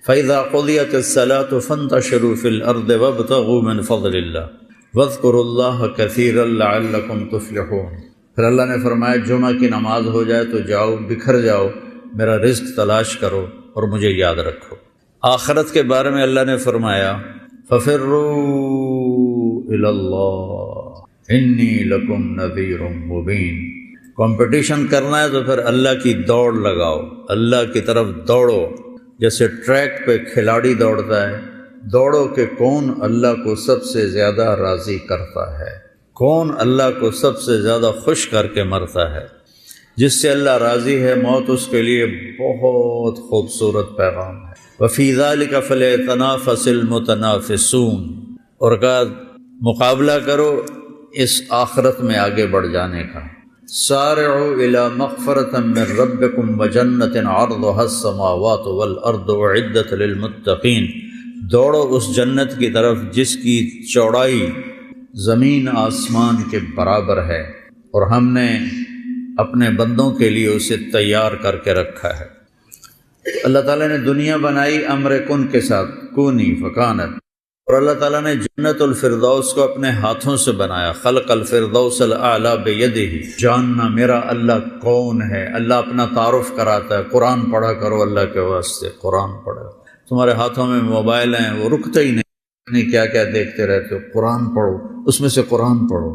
فَإِذَا قُضِيَتِ الصَّلَاةُ فَانتَشِرُوا فِي الْأَرْضِ وَابْتَغُوا مِنْ فَضْلِ اللَّهِ وَاذْكُرُوا اللَّهَ كَثِيرًا لَعَلَّكُمْ تُفْلِحُونَ۔ پھر اللہ نے فرمایا جمعہ کی نماز ہو جائے تو جاؤ، بکھر جاؤ، میرا رزق تلاش کرو اور مجھے یاد رکھو۔ آخرت کے بارے میں اللہ نے فرمایا فَفِرُّوا إِلَى اللَّهِ إِنِّي لَكُمْ نَذِيرٌ مُبِينٌ۔ کمپٹیشن کرنا ہے تو پھر اللہ کی دوڑ لگاؤ، اللہ کی طرف دوڑو، جیسے ٹریک پہ کھلاڑی دوڑتا ہے۔ دوڑو کہ کون اللہ کو سب سے زیادہ راضی کرتا ہے، کون اللہ کو سب سے زیادہ خوش کر کے مرتا ہے۔ جس سے اللہ راضی ہے موت اس کے لیے بہت خوبصورت پیغام ہے۔ وَفِي ذَلِكَ فَلْيَتَنَافَسِ الْمُتَنَافِسُونَ، اور کہا مقابلہ کرو اس آخرت میں آگے بڑھ جانے کا۔ سارعوا إلى مغفرة من ربكم وجنة عرضها السماوات والأرض أعدت للمتقين، دوڑو اس جنت کی طرف جس کی چوڑائی زمین آسمان کے برابر ہے، اور ہم نے اپنے بندوں کے لیے اسے تیار کر کے رکھا ہے۔ اللہ تعالیٰ نے دنیا بنائی امر کن کے ساتھ، کونی فکانت، اور اللہ تعالیٰ نے جنت الفردوس کو اپنے ہاتھوں سے بنایا۔ خلق الفردوس الاعلیٰ بیدہ، جاننا میرا اللہ کون ہے۔ اللہ اپنا تعارف کراتا ہے، قرآن پڑھا کرو اللہ کے واسطے، قرآن پڑھو۔ تمہارے ہاتھوں میں موبائل ہیں، وہ رکتے ہی نہیں، کیا کیا دیکھتے رہتے ہو۔ قرآن پڑھو، اس میں سے قرآن پڑھو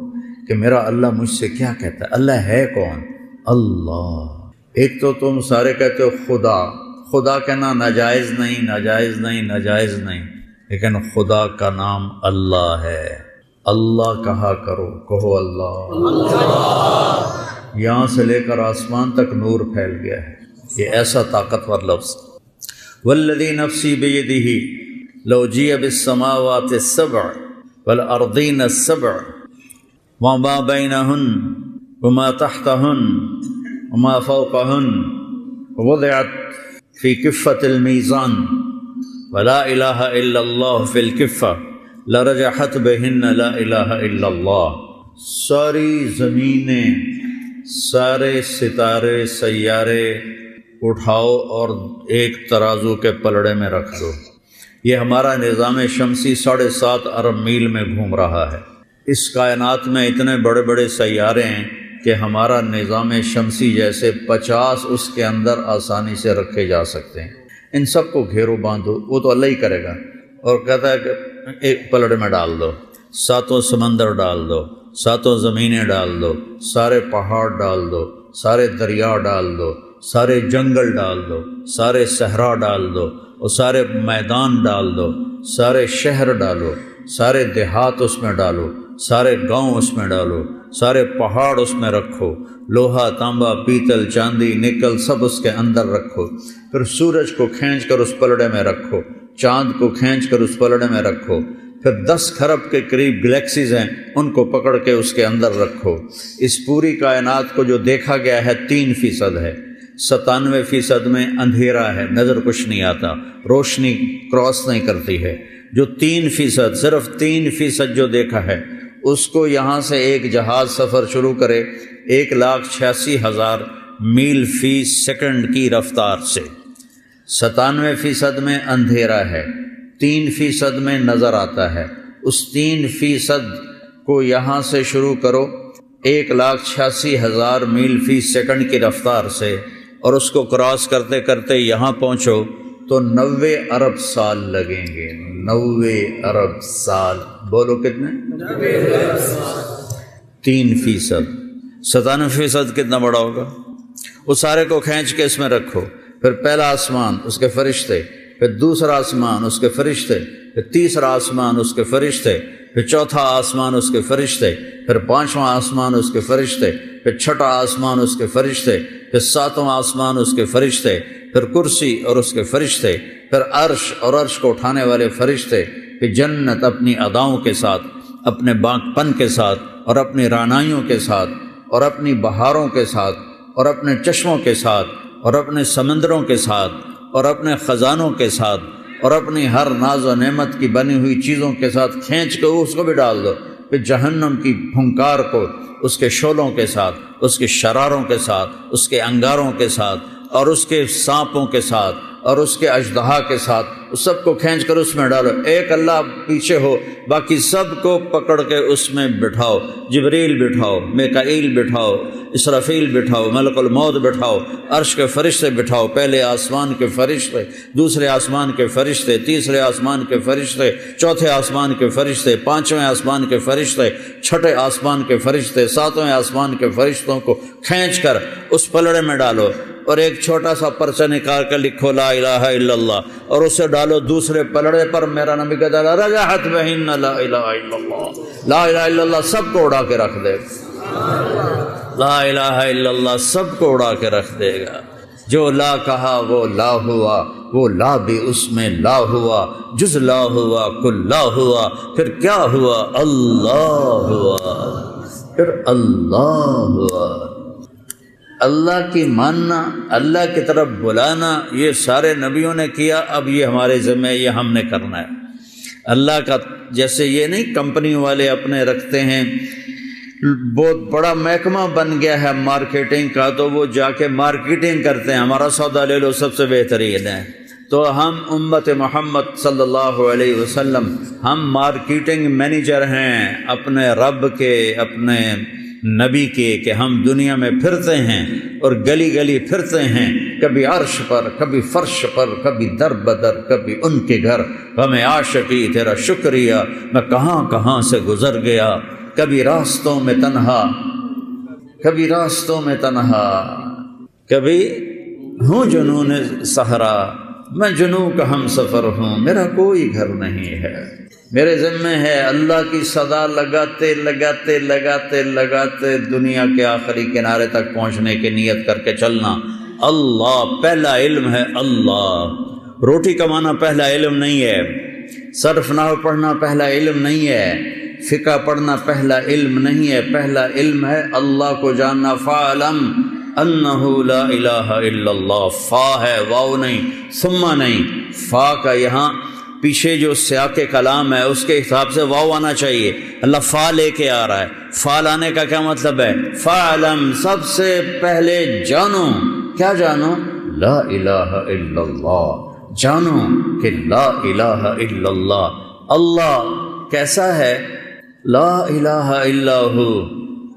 کہ میرا اللہ مجھ سے کیا کہتا ہے۔ اللہ ہے کون؟ اللہ۔ ایک تو تم سارے کہتے ہو خدا، خدا کہنا ناجائز نہیں، ناجائز نہیں، ناجائز نہیں، لیکن خدا کا نام اللہ ہے۔ اللہ کہا کرو، کہو اللہ۔ یہاں سے لے کر آسمان تک نور پھیل گیا ہے، یہ ایسا طاقتور لفظ۔ والذی نفسی بیدہ لو جیء بالسماوات السبع والارضین السبع وما بینہن وما تحتہن وما فوقہن وضعت فی کفۃ الميزان ولا الہ الا اللہ فی الکفہ لرجحت بہن لا الہ الا اللہ۔ ساری زمینیں، سارے ستارے، سیارے اٹھاؤ اور ایک ترازو کے پلڑے میں رکھ دو۔ یہ ہمارا نظام شمسی 7.5 ارب میل میں گھوم رہا ہے۔ اس کائنات میں اتنے بڑے بڑے سیارے ہیں کہ ہمارا نظام شمسی جیسے 50 اس کے اندر آسانی سے رکھے جا سکتے ہیں۔ ان سب کو گھیرو باندھو، وہ تو اللہ ہی کرے گا، اور کہتا ہے کہ ایک پلڑے میں ڈال دو، 7 سمندر ڈال دو، 7 زمینیں ڈال دو، سارے پہاڑ ڈال دو، سارے دریا ڈال دو، سارے جنگل ڈال دو، سارے صحرا ڈال دو، اور سارے میدان ڈال دو، سارے شہر ڈالو، سارے دیہات اس میں ڈالو، سارے گاؤں اس میں ڈالو، سارے پہاڑ اس میں رکھو، لوہا، تانبا، پیتل، چاندی، نکل سب اس کے اندر رکھو۔ پھر سورج کو کھینچ کر اس پلڑے میں رکھو، چاند کو کھینچ کر اس پلڑے میں رکھو، پھر 10 کھرب کے قریب گلیکسیز ہیں، ان کو پکڑ کے اس کے اندر رکھو۔ اس پوری کائنات کو جو دیکھا گیا ہے 3% ہے، 97% میں اندھیرا ہے، نظر کچھ نہیں آتا، روشنی کراس نہیں کرتی ہے۔ جو 3%، صرف 3% جو دیکھا ہے، اس کو یہاں سے ایک جہاز سفر شروع کرے 1,86,000 میل فی سیکنڈ کی رفتار سے، 97% میں اندھیرا ہے، 3% میں نظر آتا ہے۔ اس 3% کو یہاں سے شروع کرو 1,86,000 میل فی سیکنڈ کی رفتار سے، اور اس کو کراس کرتے کرتے یہاں پہنچو تو 90 ارب سال لگیں گے۔ 90 ارب سال، بولو کتنے؟ 90 ارب سال۔ 3%، 97% کتنا بڑا ہوگا؟ وہ سارے کو کھینچ کے اس میں رکھو۔ پھر پہلا آسمان، اس کے فرشتے، پھر دوسرا آسمان، اس کے فرشتے، پھر تیسرا آسمان، اس کے فرشتے، پھر چوتھا آسمان، اس کے فرشتے، پھر 5واں آسمان، اس کے فرشتے، پھر 6واں آسمان، اس کے فرشتے، پھر 7واں آسمان، اس کے فرشتے، پھر کرسی اور اس کے فرشتے، پھر عرش اور عرش کو اٹھانے والے فرشتے، پھر جنت اپنی اداؤں کے ساتھ، اپنے باغ پن کے ساتھ، اور اپنی رعنائیوں کے ساتھ، اور اپنی بہاروں کے ساتھ، اور اپنے چشموں کے ساتھ، اور اپنے سمندروں کے ساتھ، اور اپنے خزانوں کے ساتھ، اور اپنی ہر ناز و نعمت کی بنی ہوئی چیزوں کے ساتھ کھینچ کے اس کو بھی ڈال دو۔ پھر جہنم کی پھنکار کو اس کے شعلوں کے ساتھ، اس کے شراروں کے ساتھ، اس کے انگاروں کے ساتھ، اور اس کے سانپوں کے ساتھ، اور اس کے اژدہا کے ساتھ اس سب کو کھینچ کر اس میں ڈالو، ایک اللہ پیچھے ہو، باقی سب کو پکڑ کے اس میں بٹھاؤ، جبریل بٹھاؤ، میکائیل بٹھاؤ، اسرافیل بٹھاؤ، ملک الموت بٹھاؤ، عرش کے فرشتے بٹھاؤ، پہلے آسمان کے فرشتے، دوسرے آسمان کے فرشتے، تیسرے آسمان کے فرشتے، چوتھے آسمان کے فرشتے، پانچویں آسمان کے فرشتے، چھٹے آسمان کے فرشتے، ساتویں آسمان کے فرشتوں کو کھینچ کر اس پلڑے میں ڈالو، اور ایک چھوٹا سا پرچہ نکال کر لکھو لا الہ الا اللہ، اور اسے ڈالو دوسرے پلڑے پر۔ میرا نبی کہتا ہے رجحت بہن لا الہ الا اللہ، لا الہ الا اللہ سب کو اڑا کے رکھ دے گا، لا الہ الا اللہ سب کو اڑا کے رکھ دے گا۔ جو لا کہا وہ لا ہوا، وہ لا بھی اس میں لا ہوا، جز لا ہوا کل لا ہوا، پھر کیا ہوا؟ اللہ ہوا، پھر اللہ ہوا۔ اللہ کی ماننا، اللہ کی طرف بلانا، یہ سارے نبیوں نے کیا، اب یہ ہمارے ذمہ ہے، یہ ہم نے کرنا ہے۔ اللہ کا جیسے یہ نہیں کمپنی والے اپنے رکھتے ہیں، بہت بڑا محکمہ بن گیا ہے مارکیٹنگ کا، تو وہ جا کے مارکیٹنگ کرتے ہیں، ہمارا سودا لے لو سب سے بہترین ہے۔ تو ہم امت محمد صلی اللہ علیہ وسلم، ہم مارکیٹنگ مینیجر ہیں اپنے رب کے، اپنے نبی کے، کہ ہم دنیا میں پھرتے ہیں اور گلی گلی پھرتے ہیں، کبھی عرش پر، کبھی فرش پر، کبھی در بدر، کبھی ان کے گھر، ہمیں عاشقی تیرا شکریہ، میں کہاں کہاں سے گزر گیا، کبھی راستوں میں تنہا، کبھی راستوں میں تنہا، کبھی ہوں جنون صحرا، میں جنوں کا ہم سفر ہوں، میرا کوئی گھر نہیں ہے، میرے ذمہ ہے اللہ کی صدا لگاتے لگاتے لگاتے لگاتے دنیا کے آخری کنارے تک پہنچنے کی نیت کر کے چلنا۔ اللہ پہلا علم ہے، اللہ روٹی کمانا پہلا علم نہیں ہے، صرف نحو پڑھنا پہلا علم نہیں ہے، فقہ پڑھنا پہلا علم نہیں ہے، پہلا علم ہے اللہ کو جاننا۔ فَاعْلَمْ أَنَّهُ لَا إِلَٰهَ إِلَّا اللَّهُ، فا ہے، واو نہیں، ثم نہیں، فا کا یہاں پیچھے جو سیاق کلام ہے اس کے حساب سے واو آنا چاہیے، اللہ فا لے کے آ رہا ہے۔ فا لانے کا کیا مطلب ہے؟ فَاعْلَمْ سب سے پہلے جانو، کیا جانو؟ لا الہ الا اللہ، جانو کہ لا الہ الا اللہ۔ اللہ کیسا ہے؟ لا الہ الا ہو۔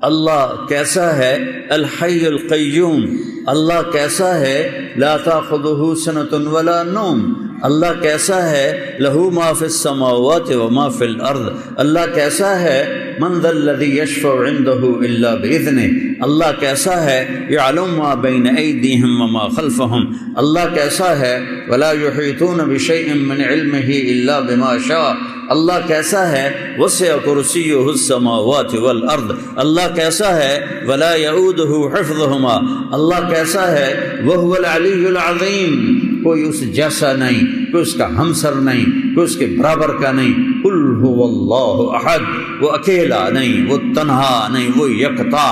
اللہ کیسا ہے؟ الحی القیوم۔ اللہ کیسا ہے؟ لا تاخذہ سنۃ ولا نوم۔ اللہ کیسا ہے؟ لہو ما فی السماوات وما فی الارض۔ اللہ کیسا ہے؟ من ذا الذی یشفع عندہ الا باذنہ۔ اللہ کیسا ہے؟ یعلم ما بین ایدیہم وما خلفہم۔ اللہ کیسا ہے؟ ولا یحیطون بشیء من علمہ الا بما شاء۔ اللہ کیسا ہے؟ وسع کرسیہ السماوات والارض۔ اللہ کیسا ہے؟ ولا یعودہ حفظہما۔ اللہ کیسا ہے؟ وہو العلی العظیم۔ کوئی اس جیسا نہیں، کوئی اس کا ہمسر نہیں، کوئی اس کے برابر کا نہیں۔ قل هو اللہ احد، وہ اکیلا نہیں، وہ تنہا نہیں، وہ یکتا،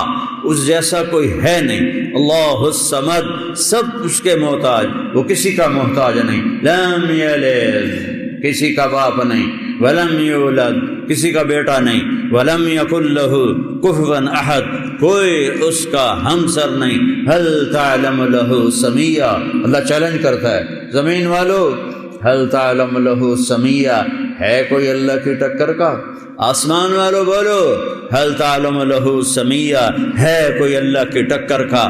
اس جیسا کوئی ہے نہیں۔ اللہ الصمد، سب اس کے محتاج، وہ کسی کا محتاج نہیں۔ لم یلد، کسی کا باپ نہیں، ولم یولد، کسی کا بیٹا نہیں، ولم یکن لہ کفوا احد، کوئی اس کا ہمسر نہیں۔ هل تعلم لہ سمیہ، اللہ چیلنج کرتا ہے زمین والو، هل تعلم لہ سمیہ، ہے کوئی اللہ کی ٹکر کا؟ آسمان والو بولو، هل تعلم لہ سمیہ، ہے کوئی اللہ کی ٹکر کا؟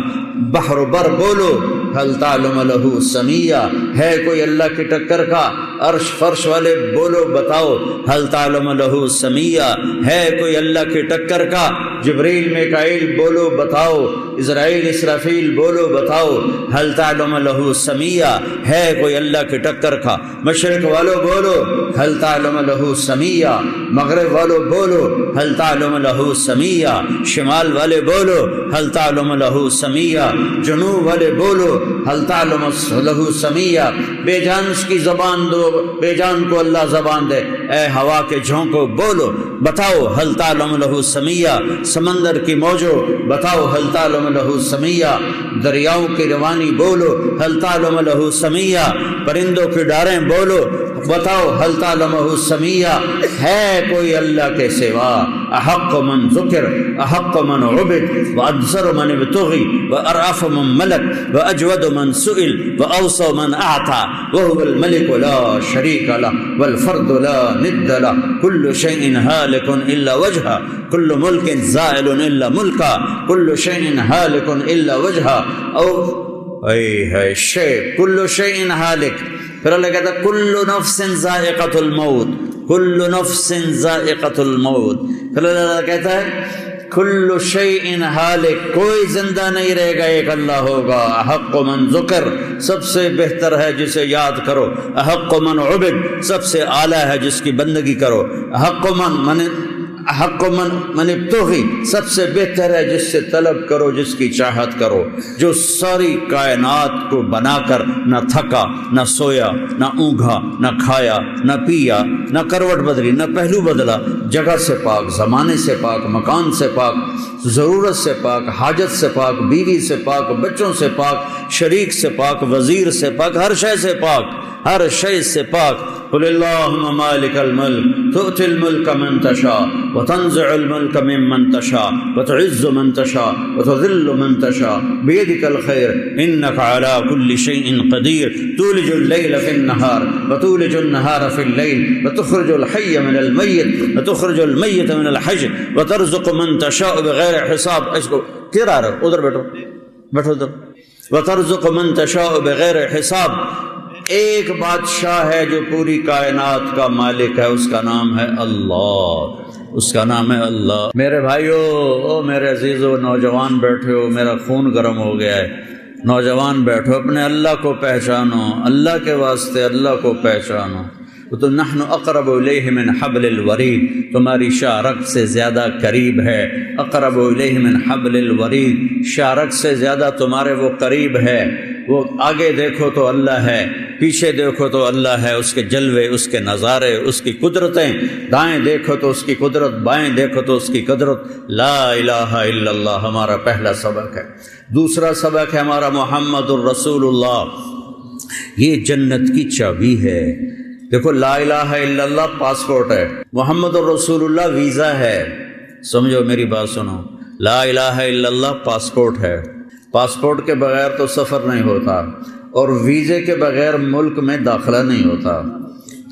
بحر بر بولو، هل تعلم لہ سمیہ، ہے کوئی اللہ کی ٹکر کا؟ عرش فرش والے بولو، بتاؤ، هل تعلم لہ سمیہ، ہے کوئی اللہ کی ٹکر کا؟ جبریل میکائیل بولو، بتاؤ، اسرائیل اسرافیل بولو، بتاؤ، هل تعلم لہ سمیہ، ہے کوئی اللہ کی ٹکر کا؟ مشرق والو بولو، هل تعلم لہ سمیہ، مغرب والو بولو، هل تعلم لہ سمیہ، شمال والے بولو، هل تعلم لہ سمیہ، جنوب والے بولو، هل تعلم لہ سمیہ۔ بے جان اس کی زبان دو، بے جان کو اللہ زبان دے۔ اے ہوا کے جھونکو بولو، بتاؤ، هل تعلم لہ سمیہ۔ سمندر کی موجو بتاؤ، هل تعلم لہ سمیہ۔ دریاؤں کی روانی بولو، هل تعلم لہ سمیہ۔ پرندوں کی ڈاریں بولو، بتاؤ، هل تعلم لہ سمیہ۔ ہے کوئی اللہ کے سوا؟ احق من ذکر احق من عبد وأجزر من ابتغي وأرأف من ملك وأجود من سئل وأوصى من أعطى وهو الملك لا شريك له والفرد لا ند له كل شيء هالك إلا وجهه كل ملك زائل إلا ملكه كل شيء هالك إلا وجهه أو أي شيء كل شيء هالك. پھر اللہ کہتا ہے کل نفس ذائقۃ الموت کل نفس ذائقۃ الموت. پھر اللہ کہتا ہے کل شیء ہالک، کوئی زندہ نہیں رہے گا، ایک اللہ ہوگا. احق من ذکر، سب سے بہتر ہے جسے یاد کرو. احق من عبد، سب سے اعلیٰ ہے جس کی بندگی کرو. احق من ابتغی، سب سے بہتر ہے جس سے طلب کرو، جس کی چاہت کرو. جو ساری کائنات کو بنا کر نہ تھکا نہ سویا نہ اونگھا نہ کھایا نہ پیا نہ کروٹ بدلی نہ پہلو بدلا، جگہ سے پاک، زمانے سے پاک، مکان سے پاک، ضرورت سے پاک، حاجت سے پاک، بیوی سے پاک، بچوں سے پاک، شریک سے پاک، وزیر سے پاک، ہر شے سے پاک، ہر شے سے پاک. قل اللہم مالک الملک تؤتی الملک من تشاء وتنزع الملک ممن تشاء وتعز من تشاء وتذل من تشاء بیدک الخیر انک علی کل شیء قدیر تولج اللیل فی النہار وتولج النہار فی اللیل وتخرج الحی من المیت وتخرج المیت من الحی وترزق من تشاء بغیر حساب. اس کو کیا رہا ادھر بیٹھو ادھر. وترزق من تشاء بغیر حساب. ایک بادشاہ ہے جو پوری کائنات کا مالک ہے، اس کا نام ہے اللہ، اس کا نام ہے اللہ. میرے بھائیو، میرے عزیزو، نوجوان بیٹھے ہو، میرا خون گرم ہو گیا ہے. نوجوان بیٹھو، اپنے اللہ کو پہچانو، اللہ کے واسطے اللہ کو پہچانو. تو نحن اقرب الیہ من حبل الورید، تمہاری شاہ رگ سے زیادہ قریب ہے. اقرب الیہ من حبل الورید، شاہ رگ سے زیادہ تمہارے وہ قریب ہے. وہ آگے دیکھو تو اللہ ہے، پیچھے دیکھو تو اللہ ہے، اس کے جلوے، اس کے نظارے، اس کی قدرتیں. دائیں دیکھو تو اس کی قدرت، بائیں دیکھو تو اس کی قدرت. لا الہ الا اللہ ہمارا پہلا سبق ہے. دوسرا سبق ہے ہمارا محمد الرسول اللہ. یہ جنت کی چابی ہے. دیکھو، لا الہ الا اللہ پاسپورٹ ہے، محمد الرسول اللہ ویزا ہے. سمجھو میری بات سنو، لا الہ الا اللہ پاسپورٹ ہے. پاسپورٹ کے بغیر تو سفر نہیں ہوتا، اور ویزے کے بغیر ملک میں داخلہ نہیں ہوتا.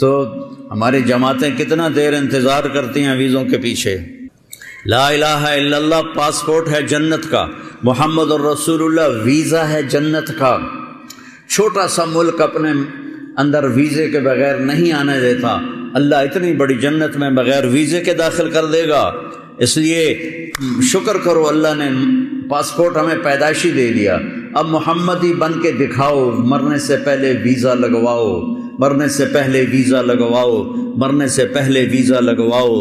تو ہماری جماعتیں کتنا دیر انتظار کرتی ہیں ویزوں کے پیچھے. لا الہ الا اللہ پاسپورٹ ہے جنت کا، محمد الرسول اللہ ویزا ہے جنت کا. چھوٹا سا ملک اپنے اندر ویزے کے بغیر نہیں آنے دیتا، اللہ اتنی بڑی جنت میں بغیر ویزے کے داخل کر دے گا. اس لیے شکر کرو، اللہ نے پاسپورٹ ہمیں پیدائشی دے دیا. اب محمدی بن کے دکھاؤ، مرنے سے پہلے ویزا لگواؤ، مرنے سے پہلے ویزا لگواؤ، مرنے سے پہلے ویزا لگواؤ،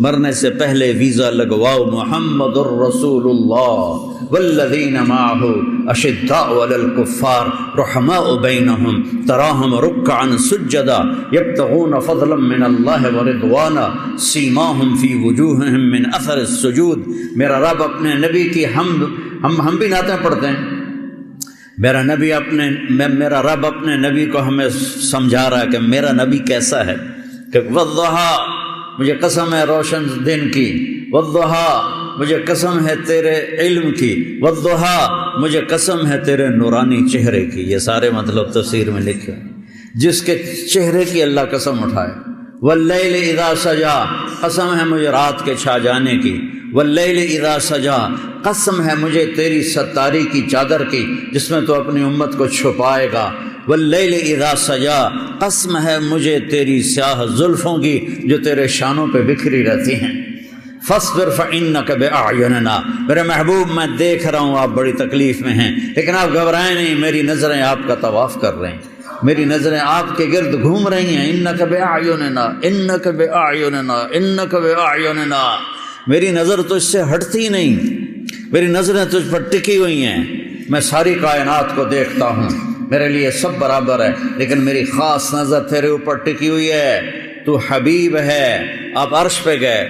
مرنے سے پہلے ویزا لگواؤ. محمد الرسول اللہ والذین معہ اشداء علی الکفار رحماء بینہم تراہم رکعا سجدا یبتغون فضلا من اللہ ورضوانا سیماہم فی وجوہہم من اثر السجود. میرا رب اپنے نبی کی ہم بھی نعتیں پڑھتے ہیں. میرا رب اپنے نبی کو ہمیں سمجھا رہا ہے کہ میرا نبی کیسا ہے. کہ والضحیٰ، مجھے قسم ہے روشن دن کی، والضحیٰ مجھے قسم ہے تیرے علم کی، والضحیٰ مجھے قسم ہے تیرے نورانی چہرے کی. یہ سارے مطلب تفسیر میں لکھے، جس کے چہرے کی اللہ قسم اٹھائے. واللیل اذا سجا، قسم ہے مجھے رات کے چھا جانے کی. واللیل اذا سجا، قسم ہے مجھے تیری ستاری کی چادر کی جس میں تو اپنی امت کو چھپائے گا. واللیل اذا سجا، قسم ہے مجھے تیری سیاہ زلفوں کی جو تیرے شانوں پہ بکھری رہتی ہیں. فاصبر فإنک بأعیننا، میرے محبوب میں دیکھ رہا ہوں آپ بڑی تکلیف میں ہیں، لیکن آپ گھبرائیں نہیں، میری نظریں آپ کا طواف کر رہے ہیں، میری نظریں آپ کے گرد گھوم رہی ہیں. انک بأعیننا انک بأعیننا انک بأعیننا. میری نظر تجھ سے ہٹتی نہیں، میری نظریں تجھ پر ٹکی ہوئی ہیں. میں ساری کائنات کو دیکھتا ہوں، میرے لیے سب برابر ہے، لیکن میری خاص نظر تیرے اوپر ٹکی ہوئی ہے. تو حبیب ہے. آپ عرش پہ گئے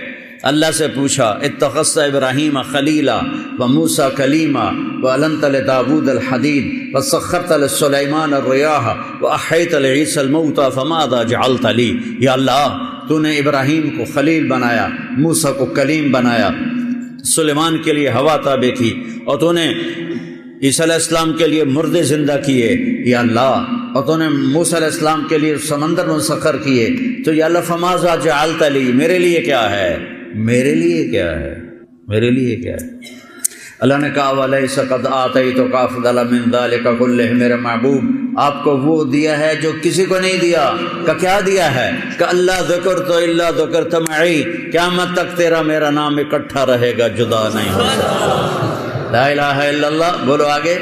اللہ سے پوچھا اتخذت ابراہیم خلیلا وموسیٰ کلیما وألنت لداود الحدید وسخرت لسلیمان الریاح وأحییت لعیسی الموتى فماذا جعلت لی. یا اللہ تو نے ابراہیم کو خلیل بنایا، موسیٰ کو کلیم بنایا، سلیمان کے لیے ہوا تابع کی، اور تو نے عیسیٰ علیہ السلام کے لیے مردے زندہ کیے یا اللہ، اور تو نے موسیٰ علیہ السلام کے لیے سمندر مسخر کیے، تو یا اللہ فماذا جعلت لی، میرے لیے کیا ہے، میرے لیے کیا ہے، میرے لیے کیا ہے. اللہ نے کہا وَلَيْسَ قَدْ آتَيْتُكَ أَفْضَلَ مِنْ ذَلِكَ كُلِّهِ، میرے محبوب آپ کو وہ دیا ہے جو کسی کو نہیں دیا. کہ کیا دیا ہے؟ کہ اللہ ذکرت الا ذکرت معی، قیامت تک تیرا میرا نام اکٹھا رہے گا، جدا نہیں ہو سکتا. لا الہ الا اللہ بولو آگے.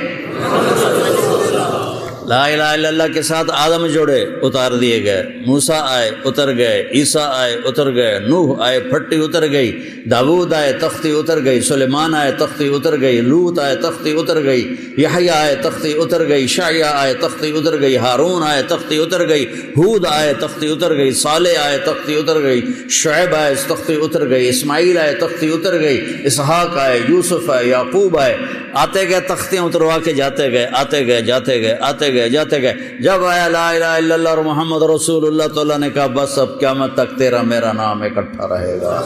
لا الہ الا اللہ کے ساتھ آدم جوڑے اتار دیے گئے، موسیٰ آئے اتر گئے، عیسیٰ آئے اتر گئے، نوح آئے پھٹی اتر گئی، داود آئے تختی اتر گئی، سلیمان آئے تختی اتر گئی، لوط آئے تختی اتر گئی، یحییٰ آئے تختی اتر گئی، شعیہ آئے تختی اتر گئی، ہارون آئے تختی اتر گئی، ہود آئے تختی اتر گئی، صالح آئے تختی اتر گئی، شعیب آئے تختی اتر گئی، اسماعیل آئے تختی اتر گئی، اسحاق آئے، یوسف آئے، یعقوب آئے، آتے گئے تختیاں اتروا کے جاتے گئے، آتے گئے جاتے گئے، آتے گئے جاتے گئے. جب آیا لا الہ الا اللہ اور محمد رسول اللہ، تو اللہ نے کہا بس اب قیامت تک تیرا میرا نام اکٹھا رہے گا.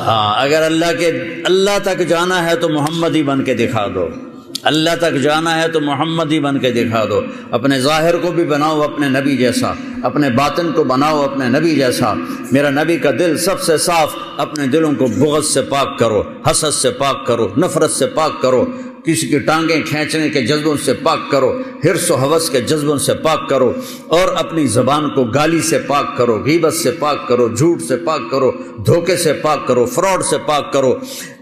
ہاں اگر اللہ تک جانا ہے تو محمد ہی بن کے دکھا دو، اللہ تک جانا ہے تو محمد ہی بن کے دکھا دو. اپنے ظاہر کو بھی بناؤ اپنے نبی جیسا، اپنے باطن کو بناؤ اپنے نبی جیسا. میرا نبی کا دل سب سے صاف، اپنے دلوں کو بغض سے پاک کرو، حسد سے پاک کرو، نفرت سے پاک کرو، کسی کی ٹانگیں کھینچنے کے جذبوں سے پاک کرو، حرص و حوث کے جذبوں سے پاک کرو، اور اپنی زبان کو گالی سے پاک کرو، غیبت سے پاک کرو، جھوٹ سے پاک کرو، دھوکے سے پاک کرو، فراڈ سے پاک کرو،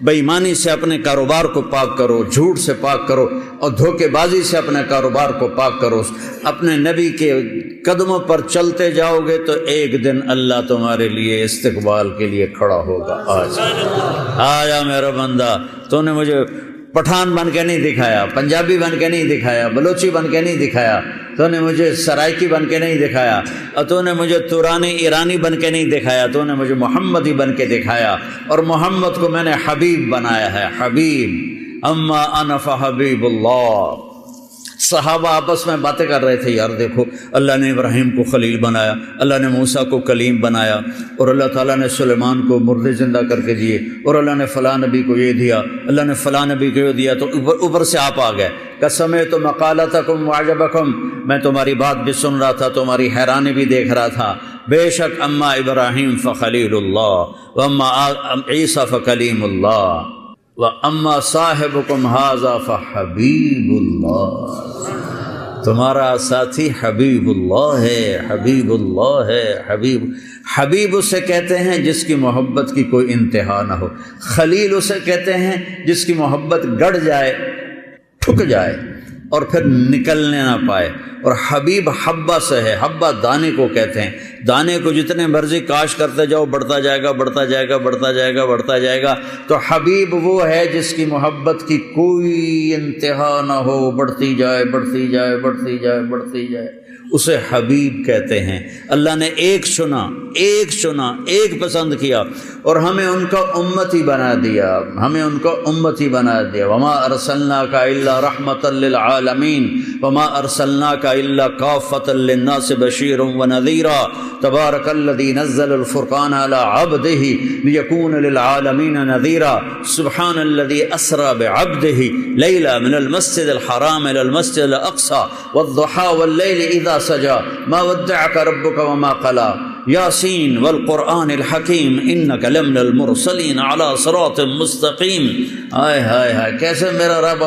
بے ایمانی سے اپنے کاروبار کو پاک کرو، جھوٹ سے پاک کرو، اور دھوکے بازی سے اپنے کاروبار کو پاک کرو. اپنے نبی کے قدموں پر چلتے جاؤ گے تو ایک دن اللہ تمہارے لیے استقبال کے لیے کھڑا ہوگا. آیا میرا بندہ، تو نے مجھے پٹھان بن کے نہیں دکھایا، پنجابی بن کے نہیں دکھایا، بلوچی بن کے نہیں دکھایا، تو نے مجھے سرائکی بن کے نہیں دکھایا، اور تو نے مجھے تورانی ایرانی بن کے نہیں دکھایا، تو نے مجھے محمدی بن کے دکھایا. اور محمد کو میں نے حبیب بنایا ہے، حبیب. اما انا فحبیب اللہ. صحابہ آپس میں باتیں کر رہے تھے، یار دیکھو اللہ نے ابراہیم کو خلیل بنایا، اللہ نے موسیٰ کو کلیم بنایا، اور اللہ تعالیٰ نے سلیمان کو مردے زندہ کر کے دیے، اور اللہ نے فلاں نبی کو یہ دیا، اللہ نے فلاں نبی کو یہ دیا. تو اوپر سے آپ آ گئے کہ سمعت مقالتکم وعجبکم، میں تمہاری بات بھی سن رہا تھا، تمہاری حیرانی بھی دیکھ رہا تھا. بے شک اما ابراہیم فخلیل اللہ واما عیسیٰ فکلیم اللہ وَأَمَّا صَاحِبُكُمْ هَذَا فَحَبِيبُ اللَّهِ. تمہارا ساتھی حبیب اللہ ہے، حبیب اللہ ہے. حبیب اسے کہتے ہیں جس کی محبت کی کوئی انتہا نہ ہو. خلیل اسے کہتے ہیں جس کی محبت گڑ جائے، ٹھک جائے اور پھر نکلنے نہ پائے. اور حبیب حبہ سے ہے، حبہ دانے کو کہتے ہیں. دانے کو جتنے مرضی کاش کرتے جاؤ بڑھتا جائے گا، بڑھتا جائے گا، بڑھتا جائے گا، بڑھتا جائے گا. تو حبیب وہ ہے جس کی محبت کی کوئی انتہا نہ ہو، بڑھتی جائے، بڑھتی جائے، بڑھتی جائے، بڑھتی جائے، اسے حبیب کہتے ہیں. اللہ نے ایک چنا، ایک پسند کیا، اور ہمیں ان کا امتی بنا دیا، ہمیں ان کا امتی بنا دیا. وما ارسلناک الا رحمۃ للعالمین وما ارسلناک الا کافۃ للناس بشیرا ونذیرا. تبارک الذی نزل الفرقان علی عبدہ لیکون للعالمین نذیرا. سبحان الذی اسری بعبدہ لیلا من المسجد الحرام الى المسجد الاقصى والضحى واللیل اذا سجا ما ودعك ربك وما قلى. یاسین والقرآن الحکیم انک لمن المرسلین علی صراط مستقیم. ہائے ہائے ہائے، کیسے میرا رب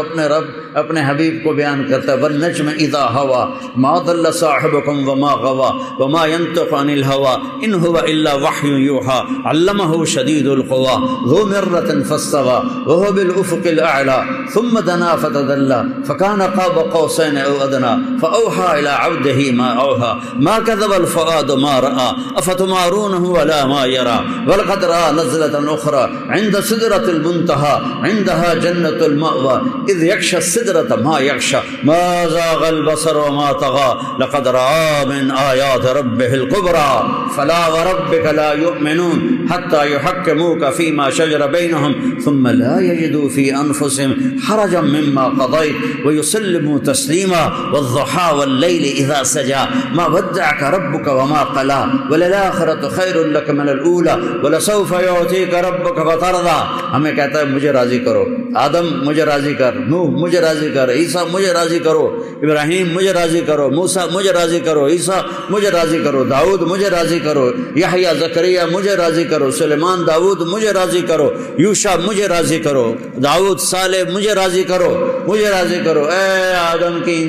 اپنے حبیب کو بیان کرتا ہے. والنجم اذا ہوا ما ضل صاحبکم وما غوا وما ينطق عن الهوى ان هو الا وحی یوحى علمه شدید القوى ذو مرۃ فاستوى وهو بالافق الاعلى ثم دنا فتدلى فكان قاب قوسين او ادنى فاوحى الى عبده ما اوحى ما كذب الفؤاد ما راى افتمارونه على ما يرى ولقد راى نزلة اخرى عند سدرة المنتهى عندها جنة المأوى اذ يغشى السدرة ما يغشى ما زاغ البصر وما طغى لقد رأى من آيات ربه الكبرى فلا وربك لا يؤمنون حتى يحكموك فيما شجر بينهم ثم لا يجدوا في أنفسهم حرجا مما قضيت ويسلموا تسليما والضحى والليل إذا سجى ما ودعك ربك وما قلى وللآخرة خير لك من الأولى ولسوف يعطيك ربك فترضى. ہمیں کہتا ہے مجھے راضی کرو، آدم مجھے راضی کر، نوح مجھے راضی کر، عیسیٰ مجھے راضی کرو، ابراہیم مجھے راضی کرو، موسیٰ مجھے راضی کرو، عیسیٰ مجھے راضی کرو، داؤد مجھے راضی کرو، یحییٰ زکریا مجھے راضی کرو، سلیمان داؤد مجھے راضی کرو، یوشع مجھے راضی کرو، داؤد صالح مجھے راضی کرو، مجھے راضی کرو، اے آدم کی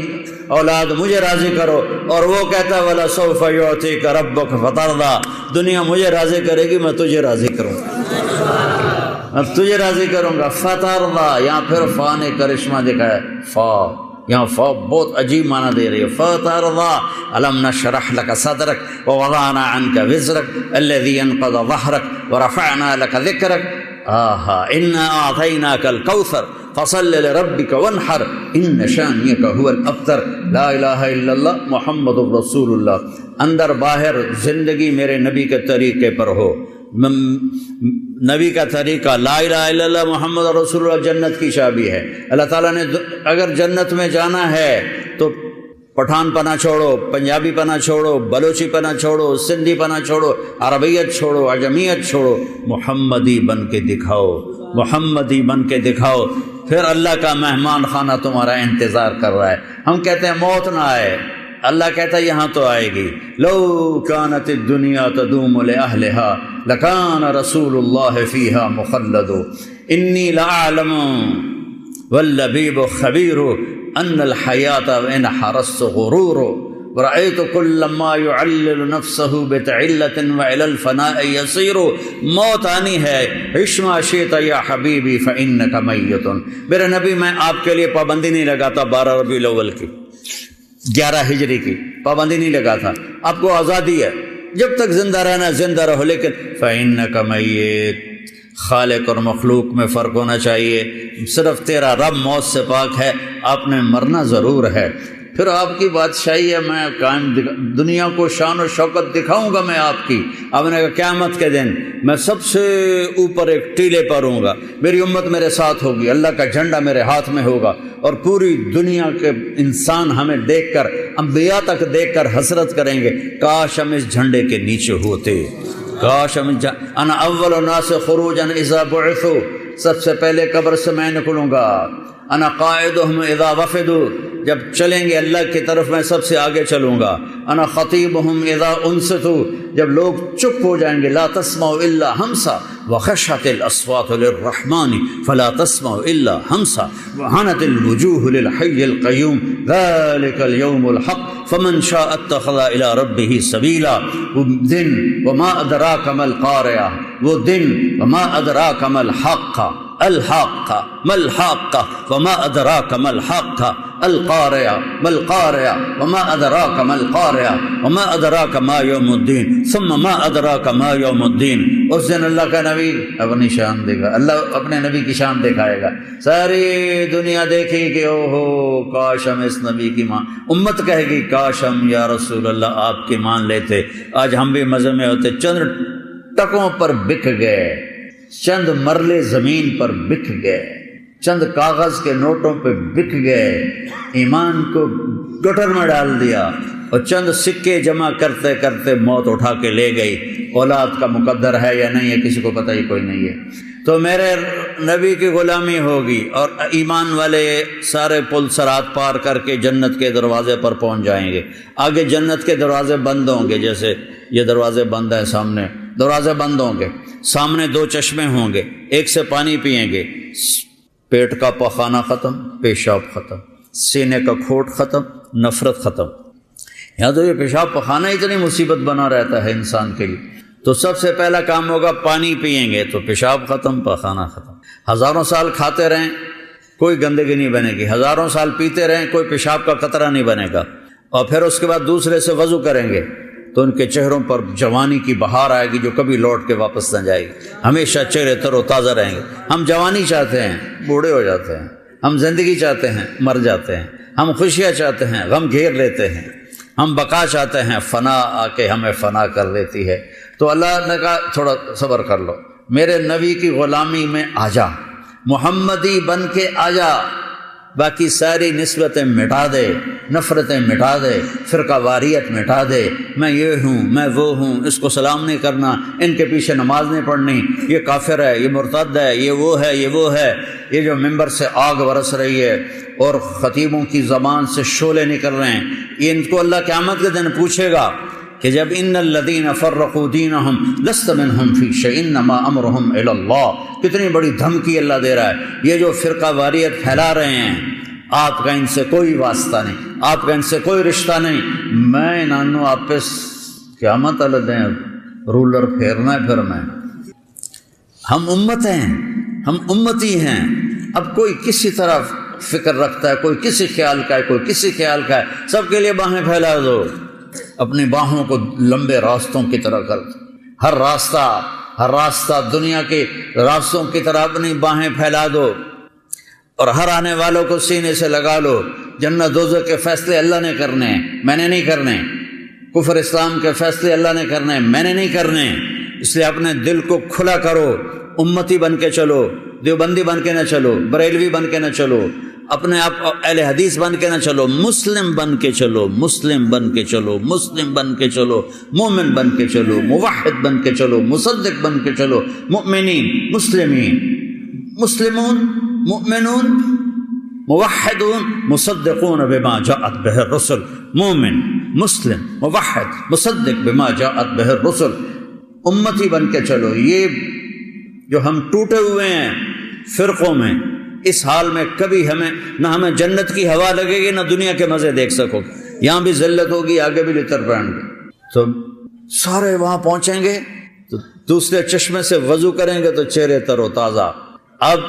اولاد مجھے راضی کرو. اور وہ کہتا ہے وَلَسَوْفَ يُعْطِيكَ رَبُّكَ فَتَرْضَىٰ، دنیا مجھے راضی کرے گی، میں تجھے راضی کروں گا، میں تجھے راضی کروں گا. فترضیٰ، یہاں پھر فا نے کرشمہ دکھایا، فا یہاں فا بہت عجیب معنی دے رہی ہے. فترضیٰ أَلَمْ نَشْرَحْ لَكَ صَدْرَكَ وَوَضَعْنَا عَنْكَ وِزْرَكَ الَّذِي أَنقَضَ ظَهْرَكَ وَرَفَعْنَا لَكَ ذِكْرَكَ إِنَّا أَعْطَيْنَاكَ الْكَوْثَرَ فصل لربک وانحر ان شانئک هو الابتر. لا الہ الا اللہ محمد رسول اللہ. اندر باہر زندگی میرے نبی کے طریقے پر ہو. نبی کا طریقہ لا الہ الا اللہ محمد رسول اللہ جنت کی چابی ہے. اللہ تعالیٰ نے اگر جنت میں جانا ہے تو پٹھان پنا چھوڑو، پنجابی پنا چھوڑو، بلوچی پنا چھوڑو، سندھی پنا چھوڑو، عربیت چھوڑو، عجمیت چھوڑو، محمدی بن کے دکھاؤ، محمدی بن کے دکھاؤ. پھر اللہ کا مہمان خانہ تمہارا انتظار کر رہا ہے. ہم کہتے ہیں موت نہ آئے، اللہ کہتا ہے یہاں تو آئے گی. لو کانت الدنیا تدوم لأہلها لکان رسول اللہ فیہا مخلد. انی لأعلم واللبیب خبیر ان الحیات ان حرست غرور ورأيت كل ما يعلل نفسه بتعلة وإلى الفناء يصير. موت آنی ہے، عش ما شئت یا حبیبی فإنك میت. میرے نبی میں آپ کے لیے پابندی نہیں لگاتا 12 ربیع الاول کی، 11 ہجری کی پابندی نہیں لگاتا. آپ کو آزادی ہے، جب تک زندہ رہنا زندہ رہو، لیکن فإنك میت. خالق اور مخلوق میں فرق ہونا چاہیے. صرف تیرا رب موت سے پاک ہے، آپ نے مرنا ضرور ہے. پھر آپ کی بادشاہی ہے، میں قائم دنیا کو شان و شوکت دکھاؤں گا میں آپ کی. آپ نے کہا قیامت کے دن میں سب سے اوپر ایک ٹیلے پر ہوں گا، میری امت میرے ساتھ ہوگی، اللہ کا جھنڈا میرے ہاتھ میں ہوگا، اور پوری دنیا کے انسان ہمیں دیکھ کر، انبیاء تک دیکھ کر حسرت کریں گے کاش ہم اس جھنڈے کے نیچے ہوتے، کاش ہم انا اول الناس خروجا اذا بعثوا. سب سے پہلے قبر سے میں نکلوں گا. انا قائدهم اذا وفدوا، جب چلیں گے اللہ کی طرف میں سب سے آگے چلوں گا. انا خطیبهم اذا انصتوا، جب لوگ چپ ہو جائیں گے. لا تسمعوا الا همسا وخشعت الاصوات للرحمن فلا تسمعوا الا همسا وعنت الوجوه للحي القيوم ذلك اليوم الحق فمن شاء اتخذ الى ربه سبيلا. وہ دن وما ادراک ما القارعہ، وہ دن وما ادراک ما الحق الحق ما الحق وما ادراک ما الحق القارعہ ما القارعہ وما ادراک ما القارعہ وما ادراک ما یوم الدین ثم ما ادراک ما یوم الدین. اس دن اللہ کا نبی اپنی شان دے گا، اللہ اپنے نبی کی شان دکھائے گا. ساری دنیا دیکھے گی کہ او ہو کاش ہم اس نبی کی مان. امت کہے گی کاش ہم یا رسول اللہ آپ کی مان لیتے، آج ہم بھی مزے میں ہوتے. چند ٹکوں پر بک گئے، چند مرلے زمین پر بک گئے، چند کاغذ کے نوٹوں پہ بک گئے، ایمان کو گٹر میں ڈال دیا، اور چند سکے جمع کرتے کرتے موت اٹھا کے لے گئی. اولاد کا مقدر ہے یا نہیں ہے کسی کو پتہ ہی کوئی نہیں ہے. تو میرے نبی کی غلامی ہوگی، اور ایمان والے سارے پل صراط پار کر کے جنت کے دروازے پر پہنچ جائیں گے. آگے جنت کے دروازے بند ہوں گے، جیسے یہ دروازے بند ہیں سامنے، دروازے بند ہوں گے. سامنے 2 چشمے ہوں گے، ایک سے پانی پئیں گے. پیٹ کا پخانہ ختم، پیشاب ختم، سینے کا کھوٹ ختم، نفرت ختم. یہاں تو یہ پیشاب پخانہ اتنی مصیبت بنا رہتا ہے انسان کے لیے. تو سب سے پہلا کام ہوگا پانی پئیں گے تو پیشاب ختم، پخانہ ختم. ہزاروں سال کھاتے رہیں کوئی گندگی نہیں بنے گی، ہزاروں سال پیتے رہیں کوئی پیشاب کا قطرہ نہیں بنے گا. اور پھر اس کے بعد دوسرے سے وضو کریں گے تو ان کے چہروں پر جوانی کی بہار آئے گی جو کبھی لوٹ کے واپس نہ جائے گی. ہمیشہ چہرے تر و تازہ رہیں گے. ہم جوانی چاہتے ہیں، بوڑھے ہو جاتے ہیں. ہم زندگی چاہتے ہیں، مر جاتے ہیں، ہم خوشیاں چاہتے ہیں، غم گھیر لیتے ہیں، ہم بقا چاہتے ہیں، فنا آ کے ہمیں فنا کر دیتی ہے۔ تو اللہ نے کہا تھوڑا صبر کر لو، میرے نبی کی غلامی میں آ جا، محمدی بن کے آ جا، باقی ساری نسبتیں مٹا دے، نفرتیں مٹا دے، فرقہ واریت مٹا دے، میں یہ ہوں، میں وہ ہوں، اس کو سلام نہیں کرنا، ان کے پیچھے نماز نہیں پڑھنی، یہ کافر ہے، یہ مرتد ہے، یہ وہ ہے، یہ وہ ہے، یہ جو ممبر سے آگ برس رہی ہے اور خطیبوں کی زبان سے شعلے نکل رہے ہیں، یہ ان کو اللہ قیامت کے دن پوچھے گا کہ جب ان الذین فرقوا دینہم لست منہم فی شیء انما امرہم الی اللہ، کتنی بڑی دھمکی اللہ دے رہا ہے، یہ جو فرقہ واریت پھیلا رہے ہیں آپ کا ان سے کوئی واسطہ نہیں، آپ کا ان سے کوئی رشتہ نہیں، میں نانو آپ پہ قیامت والے دن رولر پھیرنا ہے۔ پھر میں ہم امت ہیں، ہم امتی ہیں، اب کوئی کسی طرف فکر رکھتا ہے، کوئی کسی خیال کا ہے، کوئی کسی خیال کا ہے، سب کے لیے باہیں پھیلا دو، اپنی باہوں کو لمبے راستوں کی طرح کر دو، ہر راستہ دنیا کے راستوں کی طرح اپنی باہیں پھیلا دو، اور ہر آنے والوں کو سینے سے لگا لو، جنت دوزخ کے فیصلے اللہ نے کرنے ہیں، میں نے نہیں کرنے، کفر اسلام کے فیصلے اللہ نے کرنے ہیں، میں نے نہیں کرنے، اس لیے اپنے دل کو کھلا کرو، امتی بن کے چلو، دیوبندی بن کے نہ چلو، بریلوی بن کے نہ چلو، اپنے آپ اہل حدیث بن کے نہ چلو، مسلم بن کے چلو، مسلم بن کے چلو، مسلم بن کے چلو، مومن بن کے چلو، موحد بن کے چلو، مصدق بن کے چلو، مؤمنین، مسلمین، مسلمون، مؤمنون، موحدون، مصدقون بما جاءت به الرسل، مومن، مسلم، موحد، مصدق بما جاءت به الرسل، امتی بن کے چلو۔ یہ جو ہم ٹوٹے ہوئے ہیں فرقوں میں، اس حال میں کبھی نہ ہمیں جنت کی ہوا لگے گی، نہ دنیا کے مزے دیکھ سکو گے، یہاں بھی ذلت ہوگی، آگے بھی لتر پڑیں گے، تو سارے وہاں پہنچیں گے تو دوسرے چشمے سے وضو کریں گے تو چہرے تر و تازہ۔ اب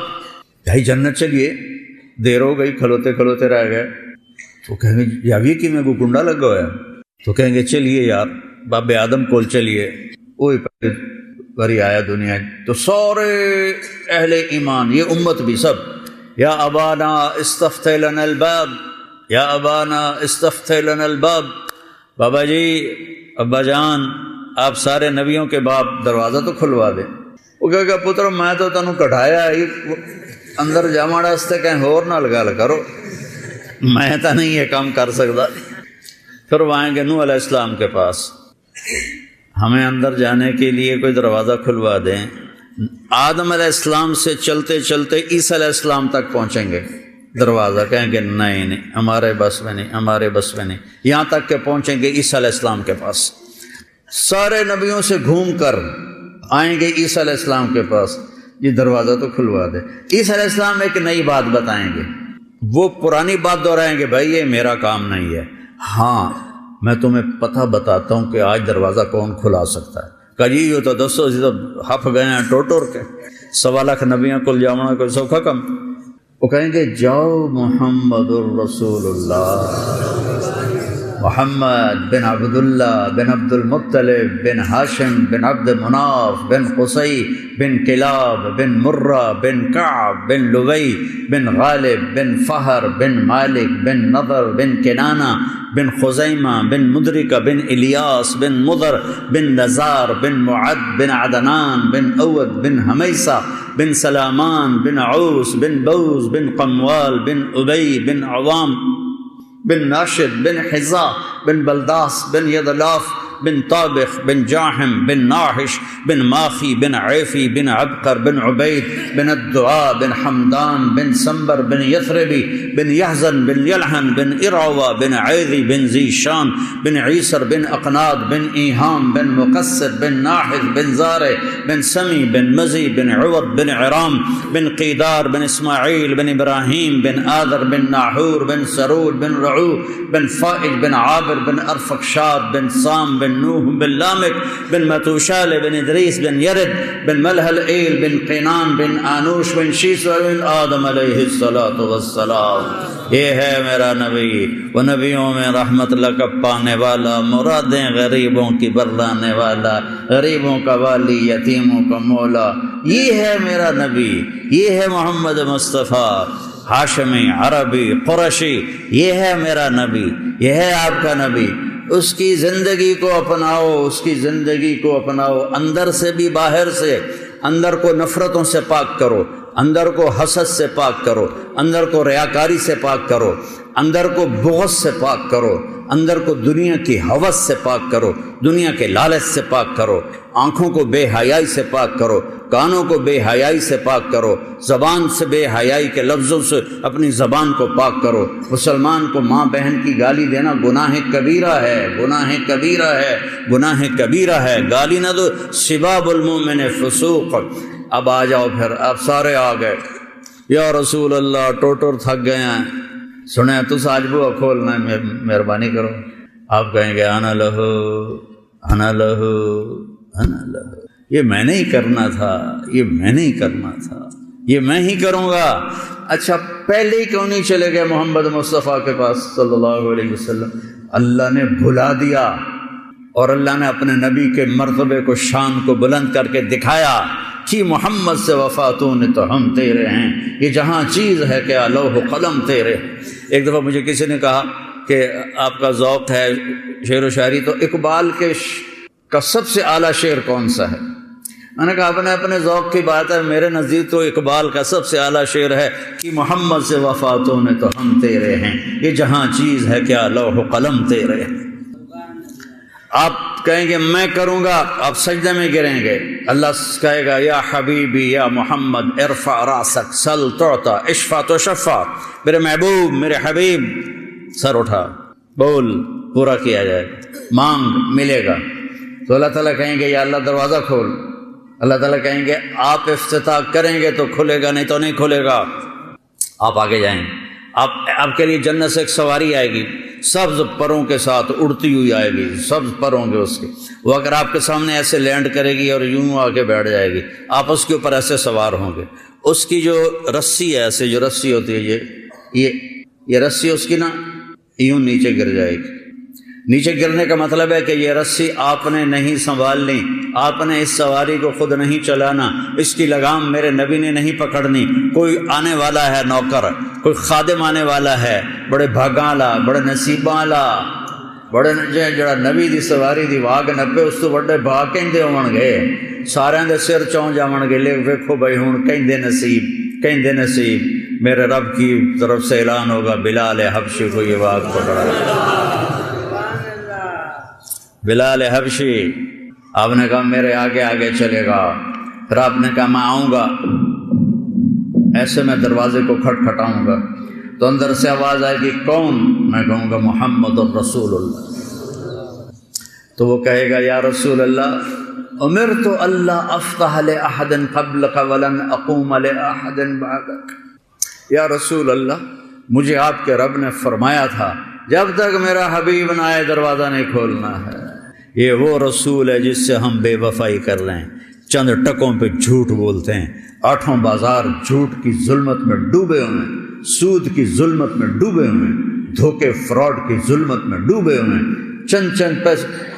بھائی جنت چلیے، دیر ہو گئی، کھلوتے کھلوتے رہ گئے، تو کہیں گے یاوی کی میں کو کنڈا لگ گیا، تو کہیں گے چلیے یار باب آدم کول چلیے، وہی بری آیا دنیا، تو سارے اہل ایمان، یہ امت بھی سب، یا ابانا استفتح لنا الباب، یا ابانا استفتح لنا الباب، بابا جی، ابا جان، آپ سارے نبیوں کے باپ، دروازہ تو کھلوا دیں۔ وہ کہے گا پتر میں تو تینوں کٹھایا ہے، اندر جاما راستے کہیں اور نہ لگا کرو، میں تو نہیں یہ کام کر سکتا۔ پھر وہ آئیں گے نوح علیہ السلام کے پاس، ہمیں اندر جانے کے لیے کوئی دروازہ کھلوا دیں۔ آدم علیہ السلام سے چلتے چلتے عیسیٰ علیہ السلام تک پہنچیں گے، دروازہ کہیں گے نہیں ہمارے بس میں نہیں، ہمارے بس میں نہیں، یہاں تک کہ پہنچیں گے عیسیٰ علیہ السلام کے پاس، سارے نبیوں سے گھوم کر آئیں گے عیسیٰ علیہ السلام کے پاس، یہ دروازہ تو کھلوا دے۔ عیسیٰ علیہ السلام ایک نئی بات بتائیں گے، وہ پرانی بات دہرائیں گے، بھائی یہ میرا کام نہیں ہے، ہاں میں تمہیں پتہ بتاتا ہوں کہ آج دروازہ کون کھلا سکتا ہے۔ کہ جی یہ تو دسو جی تو ہف گئے ہیں ٹوٹور کے، 1.25 لاکھ نبیاں کل جاؤنا کوئی سوکھا کم۔ وہ کہیں گے جاؤ محمد الرسول اللہ، محمد بن عبداللہ بن عبد المطلب بن ہاشم بن عبد مناف بن قصی بن کلاب بن مرہ بن کعب بن لوی بن غالب بن فہر بن مالک بن نضر بن کنانہ بن خزیمہ بن مدرکہ بن الیاس بن مضر بن نزار بن معد بن عدنان بن اود بن حمیسہ بن سلامان بن عوس بن بوز بن قموال بن ابی بن عوام بن ناشد بن حزا بن بلداس بن یدلاف بن طابخ بن جاحم بن ناحش بن ماخی بن عیفی بن عبقر بن عبید بن الدعاء بن حمدان بن سنبر بن یثربی بن یحزن بن یلحن بن ارعوہ بن عیذی بن ذیشان بن عیسر بن اقناد بن ایہام بن مقصر بن ناحذ بن زارع بن سمی بن مزی بن عوض بن عرام بن قیدار بن اسماعیل بن ابراہیم بن آذر بن ناحور بن سرود بن رعو بن فائج بن عابر بن ارفقشاد بن سام بن نوح بن لامک بن متوشال بن ادریس بن یرد بن ملحل ایل بن قینان بن آنوش بن شیس بن آدم علیہ السلام۔ یہ ہے میرا نبی، وہ نبیوں میں رحمت لقب پانے والا، مرادیں غریبوں کی برلانے والا، غریبوں کا والی، یتیموں کا مولا، یہ ہے میرا نبی، یہ ہے محمد مصطفیٰ۔ ہاشمی عربی قریشی، یہ ہے میرا نبی، یہ ہے آپ کا نبی، اس کی زندگی کو اپناؤ، اس کی زندگی کو اپناؤ، اندر سے بھی باہر سے، اندر کو نفرتوں سے پاک کرو، اندر کو حسد سے پاک کرو، اندر کو ریاکاری سے پاک کرو، اندر کو بغض سے پاک کرو، اندر کو دنیا کی ہوس سے پاک کرو، دنیا کے لالچ سے پاک کرو، آنکھوں کو بے حیائی سے پاک کرو، کانوں کو بے حیائی سے پاک کرو، زبان سے بے حیائی کے لفظوں سے اپنی زبان کو پاک کرو۔ مسلمان کو ماں بہن کی گالی دینا گناہ کبیرہ ہے، گناہ کبیرہ ہے، گناہ کبیرہ ہے، گالی نہ دو، سباب المؤمن فسوق۔ اب آ جاؤ، پھر اب سارے آ گئے، یا رسول اللہ ٹوٹر تھک گئے ہیں، سنیں تو آج بوا کھولنا ہے، مہربانی کرو۔ آپ کہیں گے انا لہو انا لہو انا لہو، یہ میں نے ہی کرنا تھا، یہ میں نے ہی کرنا تھا، یہ میں ہی کروں گا۔ اچھا پہلے ہی کیوں نہیں چلے گئے محمد مصطفیٰ کے پاس صلی اللہ علیہ وسلم؟ اللہ نے بھلا دیا، اور اللہ نے اپنے نبی کے مرتبے کو، شان کو بلند کر کے دکھایا کہ محمد سے وفاتوں نے تو ہم تیرے ہیں، یہ جہاں چیز ہے کہ لوح و قلم تیرے۔ ایک دفعہ مجھے کسی نے کہا کہ آپ کا ذوق ہے شعر و شاعری، تو اقبال کا سب سے اعلیٰ شعر کون سا ہے؟ میں نے کہا اپنے ذوق کی بات ہے، میرے نزدیک تو اقبال کا سب سے اعلیٰ شعر ہے کہ محمد سے وفاتوں نے تو ہم تیرے ہیں، یہ جہاں چیز ہے کیا لوح و قلم تیرے ہیں۔ آپ کہیں گے میں کروں گا، آپ سجدے میں گریں گے، اللہ کہے گا یا حبیبی یا محمد ارفع راسک سل تعطا اشفع تشفع، میرے محبوب میرے حبیب سر اٹھا، بول پورا کیا جائے گا، مانگ ملے گا۔ تو اللہ تعالیٰ کہیں گے یا اللہ دروازہ کھول، اللہ تعالیٰ کہیں گے آپ افتتاح کریں گے تو کھلے گا، نہیں تو نہیں کھلے گا۔ آپ آگے جائیں، آپ کے لیے جنت سے ایک سواری آئے گی، سبز پروں کے ساتھ اڑتی ہوئی آئے گی، سبز پر ہوں گے اس کے، وہ اگر آپ کے سامنے ایسے لینڈ کرے گی اور یوں آ کے بیٹھ جائے گی، آپ اس کے اوپر ایسے سوار ہوں گے۔ اس کی جو رسی ہے، ایسے جو رسی ہوتی ہے، یہ رسی اس کی نا یوں نیچے گر جائے گی۔ نیچے گرنے کا مطلب ہے کہ یہ رسی آپ نے نہیں سنبھالنی، آپ نے اس سواری کو خود نہیں چلانا، اس کی لگام میرے نبی نے نہیں پکڑنی۔ کوئی آنے والا ہے نوکر، کوئی خادم آنے والا ہے، بڑے بھاگاں والا، بڑے نصیباں والا، بڑے جڑا نبی دی سواری دی واگ نپے، اس تو بڑے بھاگ کہندے ہون گے، سارے دے سر چون جاون گے، لے ویکھو بھائی ہن کہندے نصیب، کہندے نصیب، میرے رب کی طرف سے اعلان ہوگا بلال حبشی کو یہ واگ پکڑا۔ بلال حبشی، آپ نے کہا میرے آگے آگے چلے گا، پھر آپ نے کہا میں آؤں گا، ایسے میں دروازے کو کھٹکھٹاؤں گا تو اندر سے آواز آئے گی کون؟ میں کہوں گا محمد الرسول اللہ۔ تو وہ کہے گا یا رسول اللہ امرت اللہ افتح لأحد قبلک ولن اقوم لأحد بعدک، یا رسول اللہ مجھے آپ کے رب نے فرمایا تھا جب تک میرا حبیب نہ آئے دروازہ نہیں کھولنا ہے۔ یہ وہ رسول ہے جس سے ہم بے وفائی کر رہے ہیں، چند ٹکوں پہ جھوٹ بولتے ہیں، آٹھوں بازار جھوٹ کی ظلمت میں ڈوبے ہوئے ہیں، سود کی ظلمت میں ڈوبے ہوئے ہیں، دھوکے فراڈ کی ظلمت میں ڈوبے ہوئے ہیں،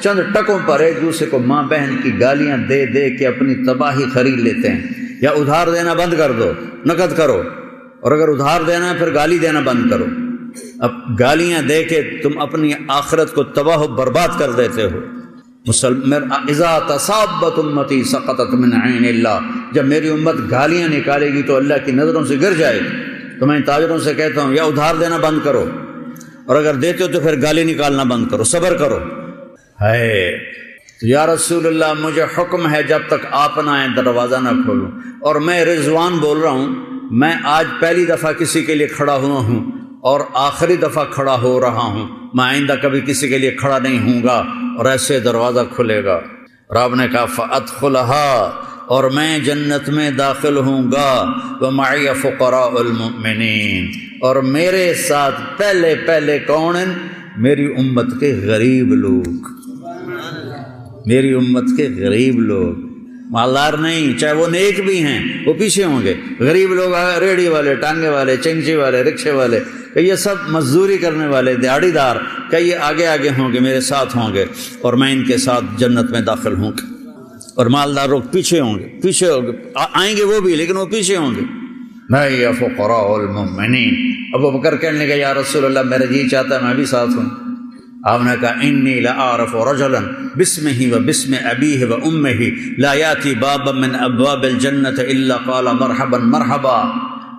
چند ٹکوں پر ایک دوسرے کو ماں بہن کی گالیاں دے دے کے اپنی تباہی خرید لیتے ہیں۔ یا ادھار دینا بند کر دو، نقد کرو، اور اگر ادھار دینا ہے پھر گالی دینا بند کرو۔ اب گالیاں دے کے تم اپنی آخرت کو تباہ و برباد کر دیتے ہو۔ اذا تصابت امتی سقطت من عین اللہ، جب میری امت گالیاں نکالے گی تو اللہ کی نظروں سے گر جائے گی۔ تو میں تاجروں سے کہتا ہوں یا ادھار دینا بند کرو، اور اگر دیتے ہو تو پھر گالی نکالنا بند کرو، صبر کرو۔ ہے تو یا رسول اللہ مجھے حکم ہے جب تک آپ نہ آئیں دروازہ نہ کھولوں، اور میں رضوان بول رہا ہوں، میں آج پہلی دفعہ کسی کے لیے کھڑا ہوا ہوں اور آخری دفعہ کھڑا ہو رہا ہوں، میں آئندہ کبھی کسی کے لیے کھڑا نہیں ہوں گا، اور ایسے دروازہ کھلے گا۔ رب نے کہا فَأَدْخُلَهَا، اور میں جنت میں داخل ہوں گا، وَمَعِيَ فُقَرَاءُ الْمُؤْمِنِينَ، اور میرے ساتھ پہلے کون ہیں؟ میری امت کے غریب لوگ، میری امت کے غریب لوگ، مالدار نہیں، چاہے وہ نیک بھی ہیں وہ پیچھے ہوں گے۔ غریب لوگ ریڑھی والے، ٹانگے والے، چنچی والے، رکشے والے، کہ یہ سب مزدوری کرنے والے دیہڑی دار، کہ یہ آگے آگے ہوں گے، میرے ساتھ ہوں گے، اور میں ان کے ساتھ جنت میں داخل ہوں گا۔ اور مالدار لوگ پیچھے ہوں گے، پیچھے ہوں گے، آئیں گے وہ بھی لیکن وہ پیچھے ہوں گے۔ میں فقراء المؤمنین۔ ابو بکر کہنے لگے یا رسول اللہ میرا جی چاہتا ہے میں بھی ساتھ ہوں۔ آپ نے کہا انی لأعرف رجلا باسمہ وباسم ابیہ وامہ لا یاتی بابا من ابواب الجنۃ الا قال مرحبا مرحبا،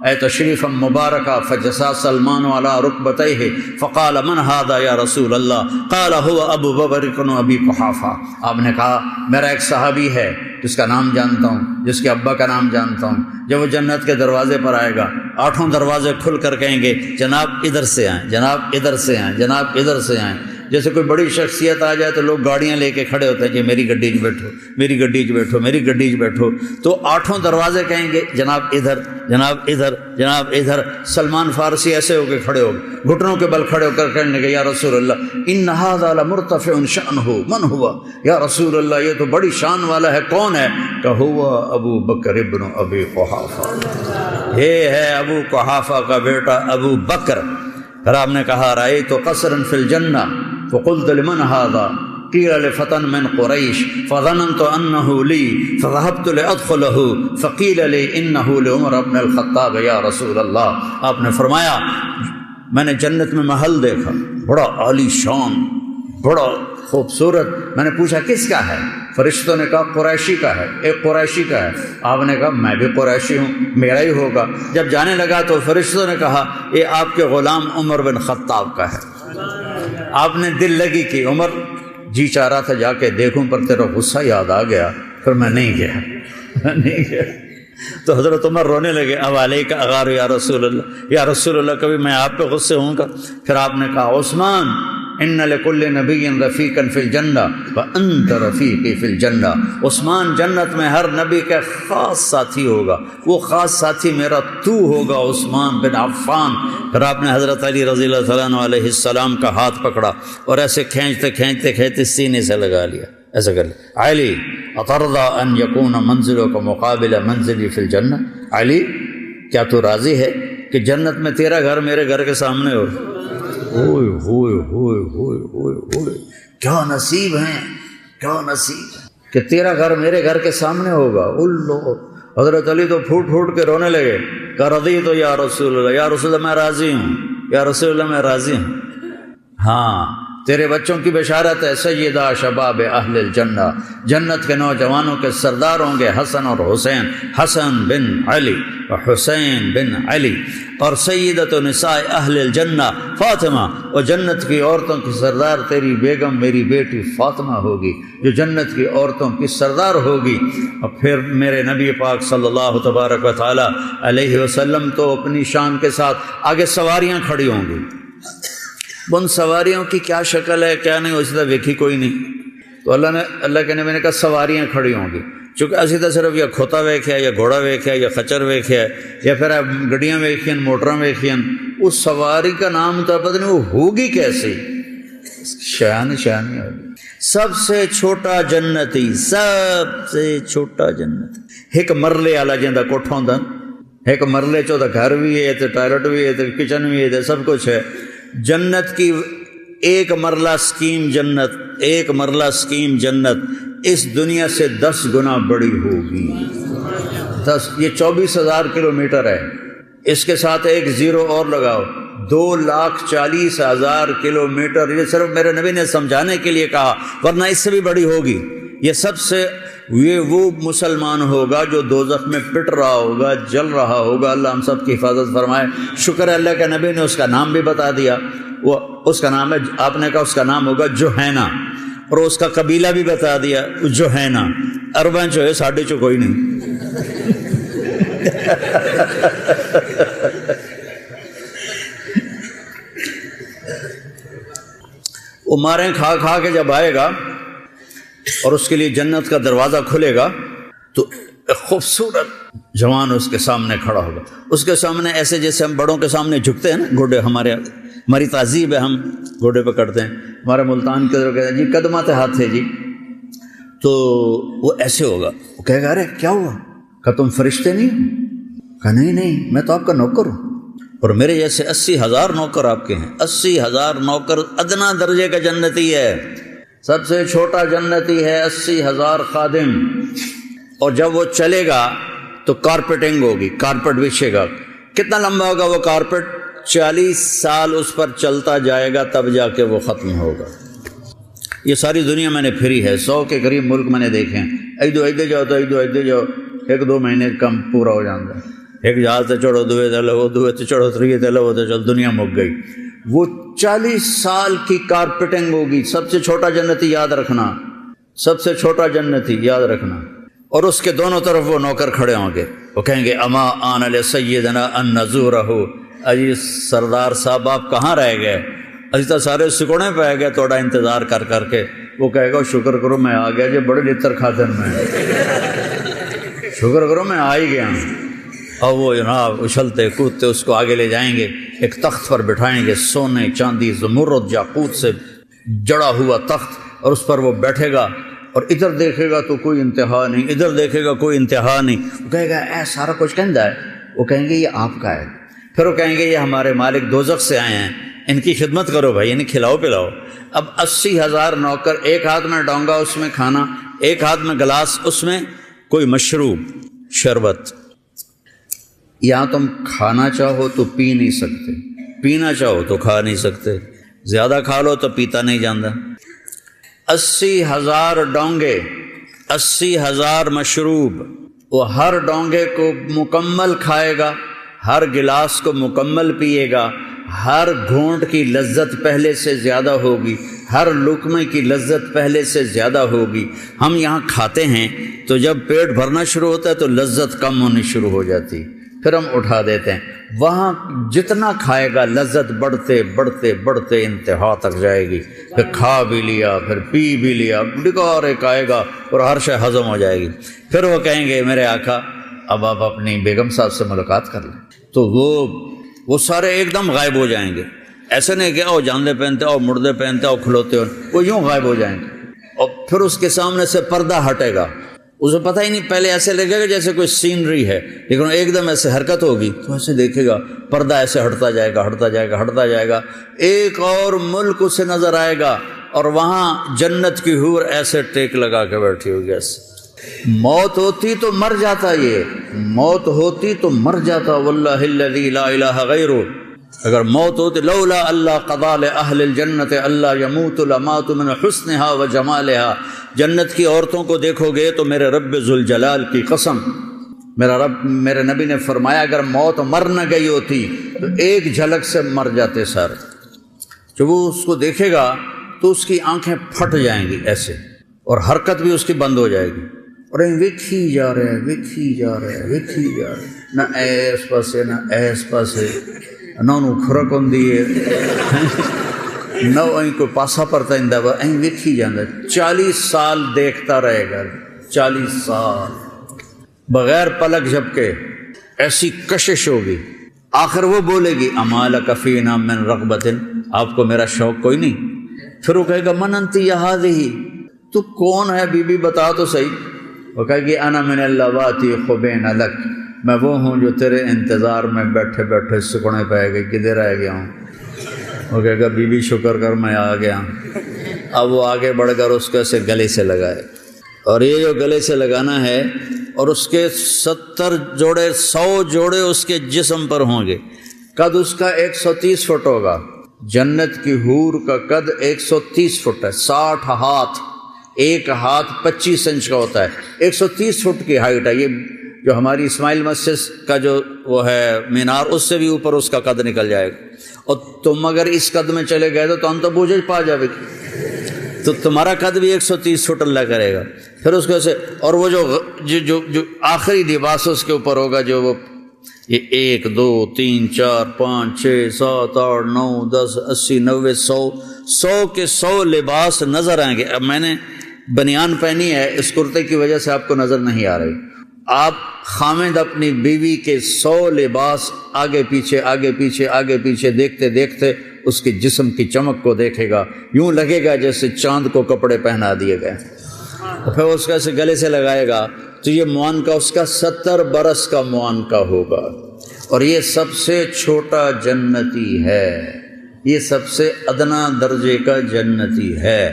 اے تشریفا مبارکا۔ فجسا سلمان علی رکبتیہ فقال من ھذا یا رسول اللہ؟ قال هو ابو بکر بن ابی قحافہ۔ آپ نے کہا میرا ایک صحابی ہے جس کا نام جانتا ہوں، جس کے ابا کا نام جانتا ہوں، جب وہ جنت کے دروازے پر آئے گا 8 دروازے کھل کر کہیں گے جناب ادھر سے آئیں، جناب ادھر سے آئیں، جناب ادھر سے آئیں۔ جیسے کوئی بڑی شخصیت آ جائے تو لوگ گاڑیاں لے کے کھڑے ہوتے ہیں کہ میری گڈی 'چ بیٹھو، میری گڈی 'چ بیٹھو، میری گڈی 'چ بیٹھو، تو 8 دروازے کہیں گے جناب ادھر، جناب ادھر، جناب ادھر۔ سلمان فارسی ایسے ہو کے کھڑے ہو گئے، گھٹنوں کے بل کھڑے ہو کر کہنے لگے یا رسول اللہ ان ھذا لمرتفع شأنہ من ہوا؟ یا رسول اللہ یہ تو بڑی شان والا ہے، کون ہے؟ کہ ہوا ابو بکر ابن ابی قحافہ، یہ ہے ابو قحافہ کا بیٹا ابو بکر۔ پھر آپ نے کہا رأیت قصرا فی الجنہ فقلت لمن ھذا؟ قیل لفتى من قریش فظننت انه لی فذهبت لادخله فقیل لی انه لعمر بن الخطاب یا رسول اللہ۔ آپ نے فرمایا میں نے جنت میں محل دیکھا بڑا عالی شان، بڑا خوبصورت۔ میں نے پوچھا کس کا ہے؟ فرشتوں نے کہا قریشی کا ہے، ایک قریشی کا ہے۔ آپ نے کہا میں بھی قریشی ہوں، میرا ہی ہوگا۔ جب جانے لگا تو فرشتوں نے کہا یہ آپ کے غلام عمر بن خطاب کا ہے۔ آپ نے دل لگی کہ عمر جی چاہ رہا تھا جا کے دیکھوں پر تیرا غصہ یاد آ گیا، پھر میں نہیں گیا، میں نہیں گیا۔ تو حضرت عمر رونے لگے اب علیک اغار یا رسول اللہ، یا رسول اللہ کبھی میں آپ پہ غصے ہوں گا؟ پھر آپ نے کہا عثمان ان لکل نبی رفیقا فی الجنہ وانت رفیقی فی الجنہ۔ عثمان جنت میں ہر نبی کا خاص ساتھی ہوگا، وہ خاص ساتھی میرا تو ہوگا عثمان بن عفان۔ پھر آپ نے حضرت علی رضی اللہ تعالیٰ عنہ علیہ السلام کا ہاتھ پکڑا اور ایسے کھینچتے کھینچتے کھینچتے سینے سے لگا لیا، ایسا کر لیا علی اترضی ان یکون منزلک مقابل منزلی فی الجنہ؟ علی کیا تو راضی ہے کہ جنت میں تیرا گھر میرے گھر کے سامنے ہو؟ ہوئے ہوئے ہوئے ہوئے ہوئے ہوئے، کیا نصیب ہیں، کیا نصیب ہے کہ تیرا گھر میرے گھر کے سامنے ہوگا۔ اللہ حضرت علی تو پھوٹ پھوٹ کے رونے لگے کہ رضیت یا رسول اللہ، یا رسول اللہ میں راضی ہوں، یا رسول اللہ میں راضی ہوں۔ ہاں تیرے بچوں کی بشارت ہے سیدہ شباب اہل الجنہ، جنت کے نوجوانوں کے سردار ہوں گے حسن اور حسین، حسن بن علی اور حسین بن علی، اور سیدۃ نساء اہل الجنہ فاطمہ، اور جنت کی عورتوں کی سردار تیری بیگم میری بیٹی فاطمہ ہوگی جو جنت کی عورتوں کی سردار ہوگی۔ اور پھر میرے نبی پاک صلی اللہ تبارک و تعالی علیہ وسلم تو اپنی شان کے ساتھ آگے سواریاں کھڑی ہوں گی، ان سواریوں کی کیا شکل ہے کیا نہیں اس طرح دیکھی کوئی نہیں، تو اللہ کے نبی نے کہا سواریاں کھڑی ہوں گی، چونکہ اسی طرح صرف یا کھوتا ویکھیا یا گھوڑا ویکھیا یا خچر ویکھیا یا پھر گڈیاں ویکھین موٹراں ویکھین، اس سواری کا نام تو پتہ نہیں وہ ہوگی کیسی، شان ہوگی۔ سب سے چھوٹا جنتی، سب سے چھوٹا جنتی ایک مرلے والا جہاں کوٹھا ہوندا، ایک مرلے چ گھر بھی ہے تے ٹوائلٹ بھی ہے تے کچن بھی ہے تے سب کچھ ہے۔ جنت کی ایک مرلہ سکیم جنت، ایک مرلہ سکیم جنت اس دنیا سے 10 گنا بڑی ہوگی، 10، یہ 24,000 کلومیٹر ہے، اس کے ساتھ ایک زیرو اور لگاؤ، 2,40,000 کلومیٹر۔ یہ صرف میرے نبی نے سمجھانے کے لیے کہا، ورنہ اس سے بھی بڑی ہوگی۔ یہ سب سے یہ وہ مسلمان ہوگا جو دوزخ میں پٹ رہا ہوگا، جل رہا ہوگا، اللہ ہم سب کی حفاظت فرمائے۔ شکر ہے اللہ کے نبی نے اس کا نام بھی بتا دیا، وہ اس کا نام ہے، آپ نے کہا اس کا نام ہوگا جوہینہ، اور اس کا قبیلہ بھی بتا دیا جوہینہ، عرباں چو ہے ساڑھے چو کوئی نہیں۔ وہ ماریں کھا کھا کے جب آئے گا اور اس کے لیے جنت کا دروازہ کھلے گا تو ایک خوبصورت جوان اس کے سامنے کھڑا ہوگا، اس کے سامنے ایسے جیسے ہم بڑوں کے سامنے جھکتے ہیں نا، گھوڑے ہماری تہذیب ہے، ہم گھوڑے پہ کرتے ہیں، ہمارے ملتان کے کہتے ہیں جی قدمات ہاتھ ہے جی، تو وہ ایسے ہوگا، وہ کہے گا ارے کیا ہوا؟ کہ تم فرشتے نہیں ہو؟ کہ نہیں میں تو آپ کا نوکر ہوں، اور میرے جیسے 80,000 نوکر آپ کے ہیں، 80,000 نوکر، ادنا درجے کا جنتی ہے، سب سے چھوٹا جنتی ہے 80,000 خادم، اور جب وہ چلے گا تو کارپیٹنگ ہوگی، کارپیٹ بچھے گا. کتنا لمبا ہوگا وہ کارپیٹ؟ 40 سال اس پر چلتا جائے گا تب جا کے وہ ختم ہوگا. یہ ساری دنیا میں نے پھری ہے، 100 کے قریب ملک میں نے دیکھے ہیں. ایدو جاؤ تو ایدو جاؤ، 1-2 مہینے کم پورا ہو جاتا ہے. ایک جہاز سے چڑھو، دوے تے لو، دوے تے چڑھو، تریے تے لو، تو چل دنیا مک گئی. وہ 40 سال کی کارپیٹنگ ہوگی. سب سے چھوٹا جنتی یاد رکھنا، سب سے چھوٹا جنتی یاد رکھنا. اور اس کے دونوں طرف وہ نوکر کھڑے ہوں گے، وہ کہیں گے اما آن لسیدنا ان نزورہ. اجی سردار صاحب آپ کہاں رہ گئے؟ اجی تو سارے سکونے پہ گئے توڑا انتظار کر کر کے. وہ کہے گا شکر کرو میں آ گیا جی، بڑے لطر خاطر میں شکر کرو میں آ ہی گیا. اور وہ جناب اچھلتے کودتے اس کو آگے لے جائیں گے، ایک تخت پر بٹھائیں گے، سونے چاندی زمرد یاقوت سے جڑا ہوا تخت، اور اس پر وہ بیٹھے گا. اور ادھر دیکھے گا تو کوئی انتہا نہیں، ادھر دیکھے گا کوئی انتہا نہیں. وہ کہے گا اے سارا کچھ کہندا ہے؟ وہ کہیں گے یہ آپ کا ہے. پھر وہ کہیں گے یہ ہمارے مالک دوزخ سے آئے ہیں، ان کی خدمت کرو بھائی، انہیں کھلاؤ پلاؤ. اب 80,000 نوکر، ایک ہاتھ میں ڈونگا اس میں کھانا، ایک ہاتھ میں گلاس اس میں کوئی مشروب شربت. یہاں تم کھانا چاہو تو پی نہیں سکتے، پینا چاہو تو کھا نہیں سکتے. زیادہ کھا لو تو پیتا نہیں جاندہ. 80,000 ڈونگے، 80,000 مشروب. وہ ہر ڈونگے کو مکمل کھائے گا، ہر گلاس کو مکمل پیے گا، ہر گھونٹ کی لذت پہلے سے زیادہ ہوگی، ہر لقمے کی لذت پہلے سے زیادہ ہوگی. ہم یہاں کھاتے ہیں تو جب پیٹ بھرنا شروع ہوتا ہے تو لذت کم ہونی شروع ہو جاتی، پھر ہم اٹھا دیتے ہیں. وہاں جتنا کھائے گا لذت بڑھتے بڑھتے بڑھتے انتہا تک جائے گی. پھر کھا بھی لیا، پھر پی بھی لیا، ڈکار ایک آئے گا اور ہر شے ہضم ہو جائے گی. پھر وہ کہیں گے میرے آقا اب آپ اپنی بیگم صاحب سے ملاقات کر لیں. تو وہ سارے ایک دم غائب ہو جائیں گے. ایسے نہیں کہ او جاندے پہنتے، او مردے پہنتے، او کھلوتے ہو، وہ یوں غائب ہو جائیں گے. اور پھر اس کے سامنے سے پردہ ہٹے گا. اسے پتہ ہی نہیں، پہلے ایسے لگے گا جیسے کوئی سینری ہے، لیکن ایک دم ایسے حرکت ہوگی تو ایسے دیکھے گا پردہ ایسے ہٹتا جائے گا، ہٹتا جائے گا، ہٹتا جائے گا. ایک اور ملک اسے نظر آئے گا، اور وہاں جنت کی حور ایسے ٹیک لگا کے بیٹھی ہوگی. ایسے موت ہوتی تو مر جاتا، یہ موت ہوتی تو مر جاتا. واللہ الذی لا الہ غیرہ، اگر موت ہوتی لولا اللہ قضا لأہل الجنت اللہ یموت لمات من حسنہا و جمالہا. جنت کی عورتوں کو دیکھو گے تو میرے رب ذوالجلال کی قسم، میرے نبی نے فرمایا اگر موت مر نہ گئی ہوتی تو ایک جھلک سے مر جاتے سارے. جب وہ اس کو دیکھے گا تو اس کی آنکھیں پھٹ جائیں گی ایسے، اور حرکت بھی اس کی بند ہو جائے گی. اور ویکھی جا رہے ہیں، ویکھی جا رہے ہیں، ویکھی جا رہے ہیں، نہ ایس پاسے نہ ایس پاسے، نہ انہوں کھرک ہوندی ہے نہ وہیں کوئی پاسا پرتا اندہ با این ویکھی جاندہ. 40 سال دیکھتا رہے گا، 40 سال بغیر پلک جھپکے. ایسی کشش ہوگی. آخر وہ بولے گی اما لک فینا من رغبت، آپ کو میرا شوق کوئی نہیں؟ پھر وہ کہے گا من انتی یا ہذہ، تو کون ہے بی بی بتا تو صحیح. وہ کہے گی انا من اللواتی خبین لک، میں وہ ہوں جو تیرے انتظار میں بیٹھے بیٹھے سکڑے پہ گئے، کدھر رہ گیا ہوں. وہ کہے گا بی بی شکر کر میں آ گیا. اب وہ آگے بڑھ کر اس کو ایسے گلے سے لگائے، اور یہ جو گلے سے لگانا ہے، اور اس کے 70 جوڑے 100 جوڑے اس کے جسم پر ہوں گے. قد اس کا 130 فٹ ہوگا. جنت کی حور کا قد 130 فٹ ہے، 60 ہاتھ، ایک ہاتھ 25 انچ کا ہوتا ہے. 130 فٹ کی ہائٹ ہے. یہ جو ہماری اسماعیل مسجد کا جو وہ ہے مینار، اس سے بھی اوپر اس کا قد نکل جائے گا. اور تم اگر اس قد میں چلے گئے تو ہم تو بوجھ پا جائے گی، تو تمہارا قد بھی 130 فٹ اللہ کرے گا. پھر اس کو ایسے، اور وہ جو آخری لباس اس کے اوپر ہوگا، جو وہ یہ 1 2 3 4 5 6 7 8 9 10 80 90 100 کے 100 لباس نظر آئیں گے. اب میں نے بنیان پہنی ہے، اس کرتے کی وجہ سے آپ کو نظر نہیں آ رہی. آپ خامد اپنی بیوی کے 100 لباس آگے پیچھے آگے پیچھے آگے پیچھے دیکھتے دیکھتے اس کے جسم کی چمک کو دیکھے گا. یوں لگے گا جیسے چاند کو کپڑے پہنا دیے گئے. پھر اس کا اسے گلے سے لگائے گا تو یہ معانقہ اس کا 70 برس کا معانقہ ہوگا. اور یہ سب سے چھوٹا جنتی ہے، یہ سب سے ادنا درجے کا جنتی ہے.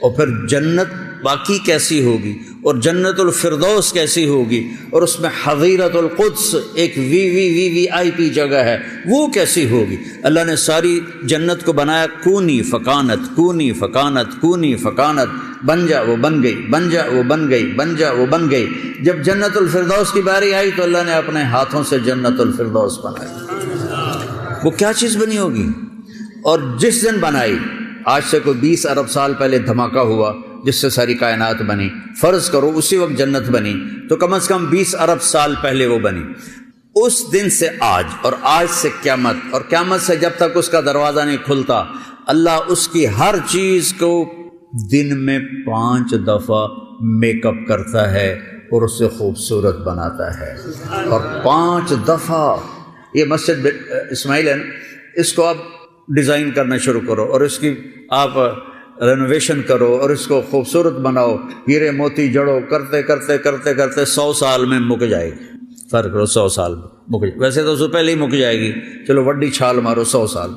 اور پھر جنت باقی کیسی ہوگی؟ اور جنت الفردوس کیسی ہوگی، اور اس میں حظیرۃ القدس ایک وی آئی پی جگہ ہے، وہ کیسی ہوگی۔ اللہ نے ساری جنت کو بنایا کونی فکانت، کونی فکانت، کونی فکانت، بن جا وہ بن گئی، بن جا وہ بن گئی، بن جا وہ بن گئی۔ جب جنت الفردوس کی باری آئی تو اللہ نے اپنے ہاتھوں سے جنت الفردوس بنائی۔ وہ کیا چیز بنی ہوگی؟ اور جس دن بنائی، آج سے کوئی 20 ارب سال پہلے دھماکہ ہوا جس سے ساری کائنات بنی، فرض کرو اسی وقت جنت بنی تو کم از کم 20 ارب سال پہلے وہ بنی۔ اس دن سے آج، اور آج سے قیامت، اور قیامت سے جب تک اس کا دروازہ نہیں کھلتا، اللہ اس کی ہر چیز کو دن میں 5 دفعہ میک اپ کرتا ہے اور اسے خوبصورت بناتا ہے۔ اور 5 دفعہ یہ مسجد اسماعیل ہے، اس کو آپ ڈیزائن کرنا شروع کرو اور اس کی آپ رینوویشن کرو اور اس کو خوبصورت بناؤ، ہیرے موتی جڑو، کرتے کرتے کرتے کرتے 100 سال میں مک جائے گی۔ فرق کرو 100 سال میں مک جائے، ویسے تو اس سے پہلے ہی مک جائے گی، چلو وڈی چھال مارو 100 سال۔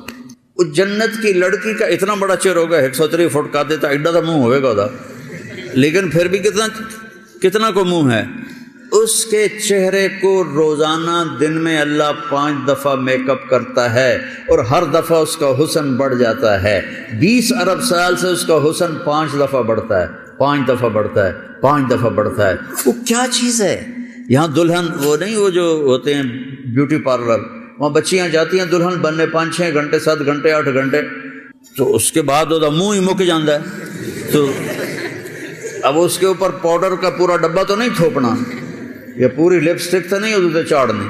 اس جنت کی لڑکی کا اتنا بڑا چہرہ ہوگا، 103 فٹ کا دیتا ایڈا تو منہ ہوئے گا، لیکن پھر بھی کتنا کو منہ ہے۔ اس کے چہرے کو روزانہ دن میں اللہ 5 دفعہ میک اپ کرتا ہے اور ہر دفعہ اس کا حسن بڑھ جاتا ہے۔ 20 ارب سال سے اس کا حسن 5 دفعہ بڑھتا ہے، 5 دفعہ بڑھتا ہے، 5 دفعہ بڑھتا ہے۔ وہ کیا چیز ہے؟ یہاں دلہن وہ نہیں، وہ جو ہوتے ہیں بیوٹی پارلر، وہاں بچیاں جاتی ہیں دلہن بننے 5-6 گھنٹے، 7 گھنٹے، 8 گھنٹے، تو اس کے بعد وہ منہ ہی مک جاتا ہے۔ تو اب اس کے اوپر پاؤڈر کا پورا ڈبہ تو نہیں تھوپنا، یا پوری لپسٹک تو نہیں ادھر چاڑنی،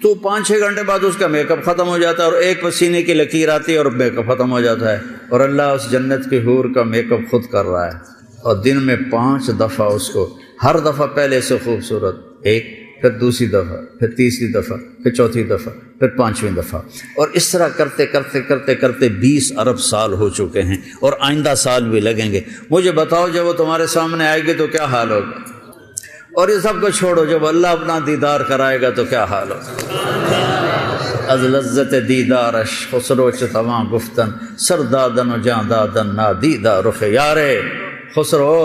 تو 5-6 گھنٹے بعد اس کا میک اپ ختم ہو جاتا ہے اور ایک پسینے کی لکیر آتی ہے اور میک اپ ختم ہو جاتا ہے۔ اور اللہ اس جنت کی حور کا میک اپ خود کر رہا ہے، اور دن میں 5 دفعہ اس کو، ہر دفعہ پہلے سے خوبصورت، ایک، پھر دوسری دفعہ، پھر تیسری دفعہ، پھر چوتھی دفعہ، پھر 5ویں دفعہ، اور اس طرح کرتے کرتے کرتے کرتے 20 ارب سال ہو چکے ہیں اور آئندہ سال بھی لگیں گے۔ مجھے بتاؤ جب وہ تمہارے سامنے آئے گی تو کیا حال ہوگا؟ اور یہ سب کو چھوڑو، جب اللہ اپنا دیدار کرائے گا تو کیا حال ہوگا؟ از لذت دیدارش خسرو چ تواں گفتن، سردادن و جاندادن نادیدہ رخ یارے خسرو،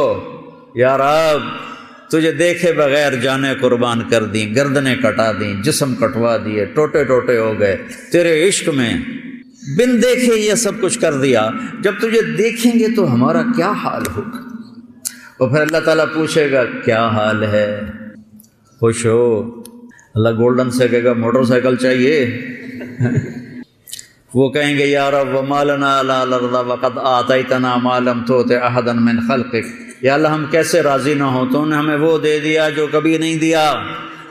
یا رب تجھے دیکھے بغیر جانیں قربان کر دیں، گردنیں کٹا دیں، جسم کٹوا دیے، ٹوٹے ٹوٹے ہو گئے تیرے عشق میں، بن دیکھے یہ سب کچھ کر دیا، جب تجھے دیکھیں گے تو ہمارا کیا حال ہوگا؟ اور پھر اللہ تعالیٰ پوچھے گا کیا حال ہے، خوش ہو؟ اللہ گولڈن سے کہے گا موٹر سائیکل چاہیے؟ وہ کہیں گے یا رب وما لنا الا الارض وقد آتیتنا ما لم تؤت احدا من خلقک، یا اللہ ہم کیسے راضی نہ ہوں، تو نے ہمیں وہ دے دیا جو کبھی نہیں دیا۔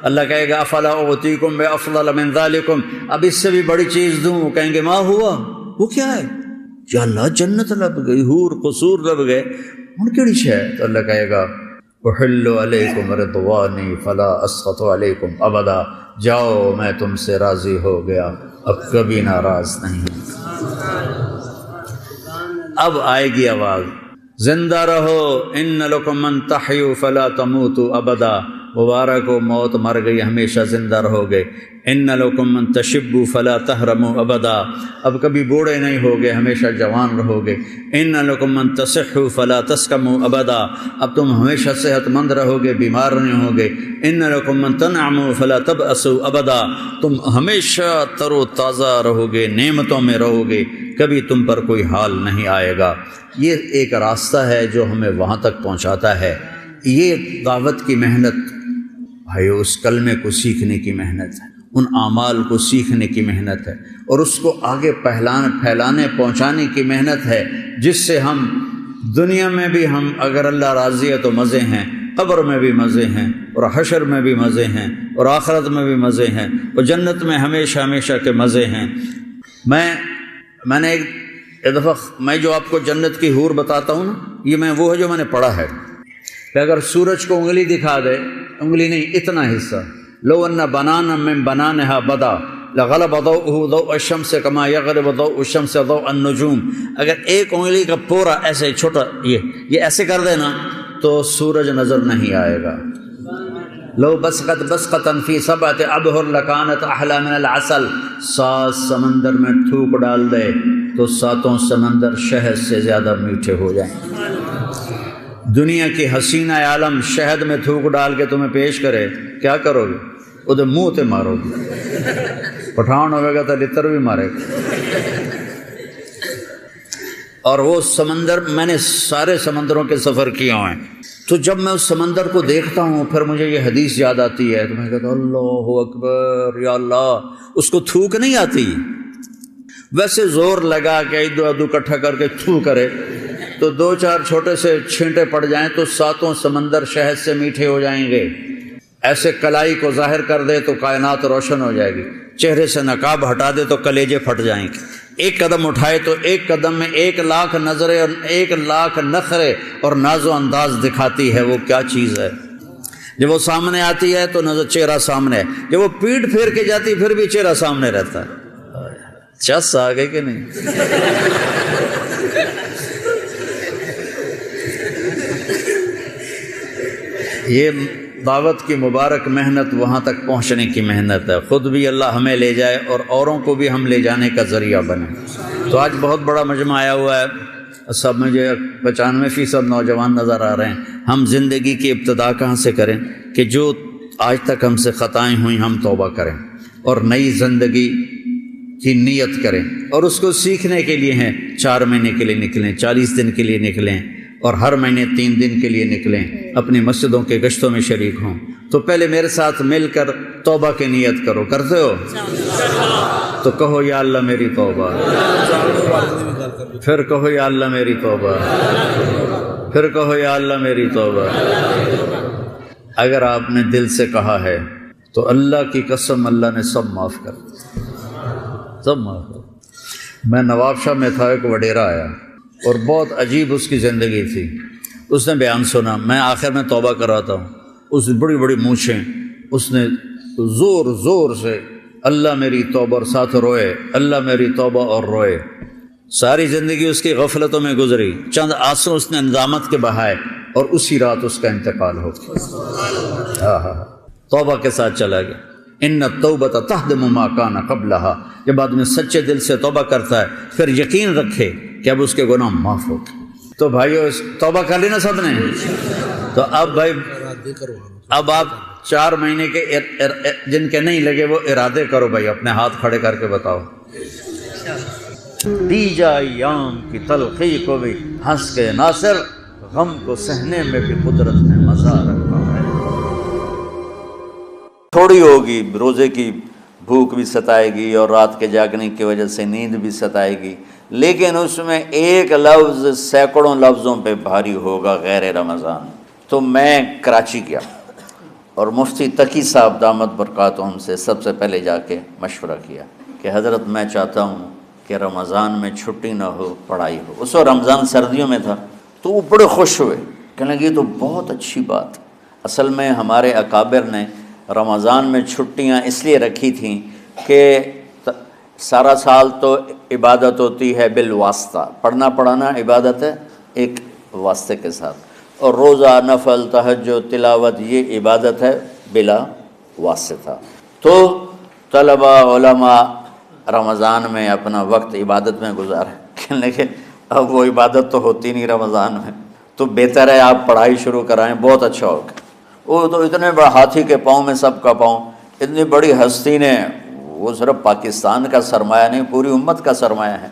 اللہ کہے گا افلا اعطیکم بافضل من ذلکم، اب اس سے بھی بڑی چیز دوں۔ وہ کہیں گے ما ہوا، وہ کیا ہے؟ یا اللہ جنت لب گئی، حور قصور لب گئے، ان کیڑی شے؟ تو اللہ کہے گا احل علیکم رضوانی فلا اسخط علیکم ابدا، جاؤ میں تم سے راضی ہو گیا، اب کبھی ناراض نہیں۔ اب آئے گی آواز زندہ رہو، ان لکم من تحیوا فلا تموتوا ابدا، مبارک ہو موت مر گئی ہمیشہ زندہ رہو گے۔ ان لکم من تشبوا فلا تحرموا ابدا، اب کبھی بوڑھے نہیں ہوگے ہمیشہ جوان رہو گے۔ ان لکم من تصحوا فلا تسقموا ابدا، اب تم ہمیشہ صحت مند رہو گے، بیمار نہیں ہوگے۔ ان لکم من تنعموا فلا تبأسوا ابدا، تم ہمیشہ تر و تازہ رہو گے، نعمتوں میں رہو گے، کبھی تم پر کوئی حال نہیں آئے گا۔ یہ ایک راستہ ہے جو ہمیں وہاں تک پہنچاتا ہے۔ یہ دعوت کی محنت بھائی، اس کلمے کو سیکھنے کی محنت ہے، ان اعمال کو سیکھنے کی محنت ہے، اور اس کو آگے پھیلانے پہنچانے کی محنت ہے، جس سے ہم دنیا میں بھی، ہم اگر اللہ راضی ہے تو مزے ہیں، قبر میں بھی مزے ہیں، اور حشر میں بھی مزے ہیں، اور آخرت میں بھی مزے ہیں، اور جنت میں ہمیشہ ہمیشہ کے مزے ہیں۔ میں نے ایک دفعہ، میں جو آپ کو جنت کی حور بتاتا ہوں نا، یہ وہ ہے جو میں نے پڑھا ہے کہ اگر سورج کو انگلی دکھا دے، انگلی نہیں اتنا حصہ، لو ان بنانا من بنانها بدا لغلب ضوءه ضوء الشمس كما يغلب ضوء الشمس ضوء النجوم، اگر ایک انگلی کا پورا ایسے چھوٹا یہ ایسے کر دینا تو سورج نظر نہیں آئے گا۔ لو بسقت بسقتا فی سبعۃ ابحر لکانت احلی من العسل، 7 سمندر میں تھوک ڈال دے تو 7 سمندر شہد سے زیادہ میٹھے ہو جائیں۔ دنیا کی حسینہ عالم شہد میں تھوک ڈال کے تمہیں پیش کرے، کیا کرو گے؟ وہ منہ تے مارو گے، پٹھان ہوئے گا تو لتر بھی مارے گا۔ اور وہ سمندر، میں نے سارے سمندروں کے سفر کیا ہیں، تو جب میں اس سمندر کو دیکھتا ہوں پھر مجھے یہ حدیث یاد آتی ہے، تو میں کہتا ہوں اللہ اکبر، یا اللہ۔ اس کو تھوک نہیں آتی، ویسے زور لگا کے ادو ادو اکٹھا کر کے تھو کرے تو 2-4 چھوٹے سے چھینٹے پڑ جائیں تو 7 سمندر شہد سے میٹھے ہو جائیں گے۔ ایسے کلائی کو ظاہر کر دے تو کائنات روشن ہو جائے گی، چہرے سے نقاب ہٹا دے تو کلیجے پھٹ جائیں گے، ایک قدم اٹھائے تو ایک قدم میں 1,00,000 نظریں اور 1,00,000 نخرے اور ناز و انداز دکھاتی ہے۔ وہ کیا چیز ہے؟ جب وہ سامنے آتی ہے تو نظر چہرہ سامنے ہے، جب وہ پیٹ پھیر کے جاتی پھر بھی چہرہ سامنے رہتا ہے۔ چس آ گئے کہ نہیں؟ یہ دعوت کی مبارک محنت وہاں تک پہنچنے کی محنت ہے، خود بھی اللہ ہمیں لے جائے اور اوروں کو بھی ہم لے جانے کا ذریعہ بنے۔ تو آج بہت بڑا مجمع آیا ہوا ہے، سب مجھے 95% نوجوان نظر آ رہے ہیں۔ ہم زندگی کی ابتدا کہاں سے کریں کہ جو آج تک ہم سے خطائیں ہوئیں ہم توبہ کریں اور نئی زندگی کی نیت کریں، اور اس کو سیکھنے کے لیے ہیں 4 مہینے کے لیے نکلیں، 40 دن کے لیے نکلیں، اور ہر مہینے 3 دن کے لیے نکلیں، اپنی مسجدوں کے گشتوں میں شریک ہوں۔ تو پہلے میرے ساتھ مل کر توبہ کی نیت کرو، کرتے ہو؟ تو کہو یا اللہ میری توبہ، پھر کہو یا اللہ میری توبہ، پھر کہو یا اللہ میری توبہ۔ اگر آپ نے دل سے کہا ہے تو اللہ کی قسم اللہ نے سب معاف کر دیا، سب معاف کر دیا۔ میں نواب شاہ میں تھا، ایک وڈیرا آیا اور بہت عجیب اس کی زندگی تھی۔ اس نے بیان سنا، میں آخر میں توبہ کر رہا تھا، اس نے بڑی بڑی مونچھیں، اس نے زور زور سے اللہ میری توبہ اور ساتھ روئے، اللہ میری توبہ اور روئے۔ ساری زندگی اس کی غفلتوں میں گزری، چند آنسو اس نے ندامت کے بہائے اور اسی رات اس کا انتقال ہو گیا۔ توبہ کے ساتھ چلا گیا۔ ان التوبۃ تہدم ما کان قبلھا، جب آدمی سچے دل سے توبہ کرتا ہے پھر یقین رکھے کہ اب اس کے گناہ معاف ہو گئے۔ تو بھائیو توبہ کر لی نا سب نے؟ تو اب بھائی اب آپ 4 مہینے کے جن کے نہیں لگے وہ ارادے کرو بھائی، اپنے ہاتھ کھڑے کر کے بتاؤ۔ دی جا ایام کی تلخی کو بھی ہنس کے ناصر، غم کو سہنے میں بھی قدرت نے مزہ رکھا ہے۔ تھوڑی ہوگی، روزے کی بھوک بھی ستائے گی اور رات کے جاگنے کی وجہ سے نیند بھی ستائے گی، لیکن اس میں ایک لفظ سینکڑوں لفظوں پہ بھاری ہوگا، غیر رمضان۔ تو میں کراچی گیا اور مفتی تقی صاحب دامت برکاتہم سے سب سے پہلے جا کے مشورہ کیا کہ حضرت میں چاہتا ہوں کہ رمضان میں چھٹی نہ ہو، پڑھائی ہو۔ اس وقت رمضان سردیوں میں تھا، تو وہ بڑے خوش ہوئے، کہنے لگے یہ تو بہت اچھی بات۔ اصل میں ہمارے اکابر نے رمضان میں چھٹیاں اس لیے رکھی تھیں کہ سارا سال تو عبادت ہوتی ہے بالواسطہ، پڑھنا پڑھانا عبادت ہے ایک واسطے کے ساتھ، اور روزہ، نفل، تہجد، تلاوت یہ عبادت ہے بلا واسطہ۔ تو طلباء، علماء رمضان میں اپنا وقت عبادت میں گزارے، کہنے لگے اب وہ عبادت تو ہوتی نہیں رمضان میں، تو بہتر ہے آپ پڑھائی شروع کرائیں، بہت اچھا ہوگا۔ وہ تو اتنے بڑے ہاتھی کے پاؤں میں سب کا پاؤں، اتنی بڑی ہستی نے، وہ صرف پاکستان کا سرمایہ نہیں پوری امت کا سرمایہ ہے،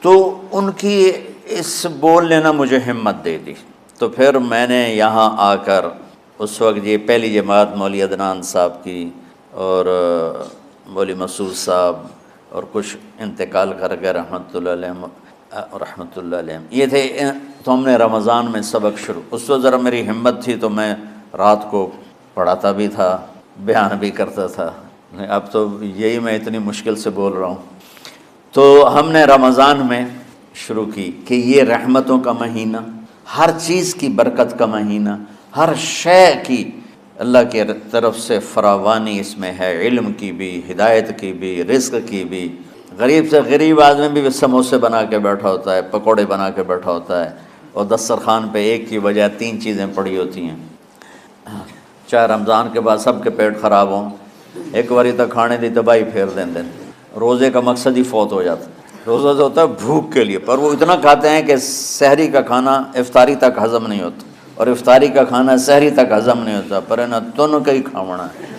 تو ان کی اس بولنے نے مجھے ہمت دے دی۔ تو پھر میں نے یہاں آ کر اس وقت یہ پہلی جماعت مولوی عدنان صاحب کی اور مولوی مسعود صاحب اور کچھ انتقال کر گئے رحمۃ اللہ علیہ، یہ تھے، تو ہم نے رمضان میں سبق شروع۔ اس وقت ذرا میری ہمت تھی تو میں رات کو پڑھاتا بھی تھا، بیان بھی کرتا تھا، اب تو یہی میں اتنی مشکل سے بول رہا ہوں۔ تو ہم نے رمضان میں شروع کی کہ یہ رحمتوں کا مہینہ، ہر چیز کی برکت کا مہینہ، ہر شے کی اللہ کی طرف سے فراوانی اس میں ہے، علم کی بھی، ہدایت کی بھی، رزق کی بھی۔ غریب سے غریب آدمی بھی سموسے بنا کے بیٹھا ہوتا ہے، پکوڑے بنا کے بیٹھا ہوتا ہے، اور دسترخوان پہ ایک کی بجائے 3 چیزیں پڑی ہوتی ہیں۔ چاہے رمضان کے بعد سب کے پیٹ خراب ہوں، ایک باری تو کھانے دی تباہی پھیر دیں، روزے کا مقصد ہی فوت ہو جاتا ہے۔ روزہ تو ہوتا ہے بھوک کے لیے، پر وہ اتنا کھاتے ہیں کہ سحری کا کھانا افطاری تک ہضم نہیں ہوتا، اور افطاری کا کھانا سحری تک ہضم نہیں ہوتا، پر ہے نا دونوں کا ہی کھاونا ہے۔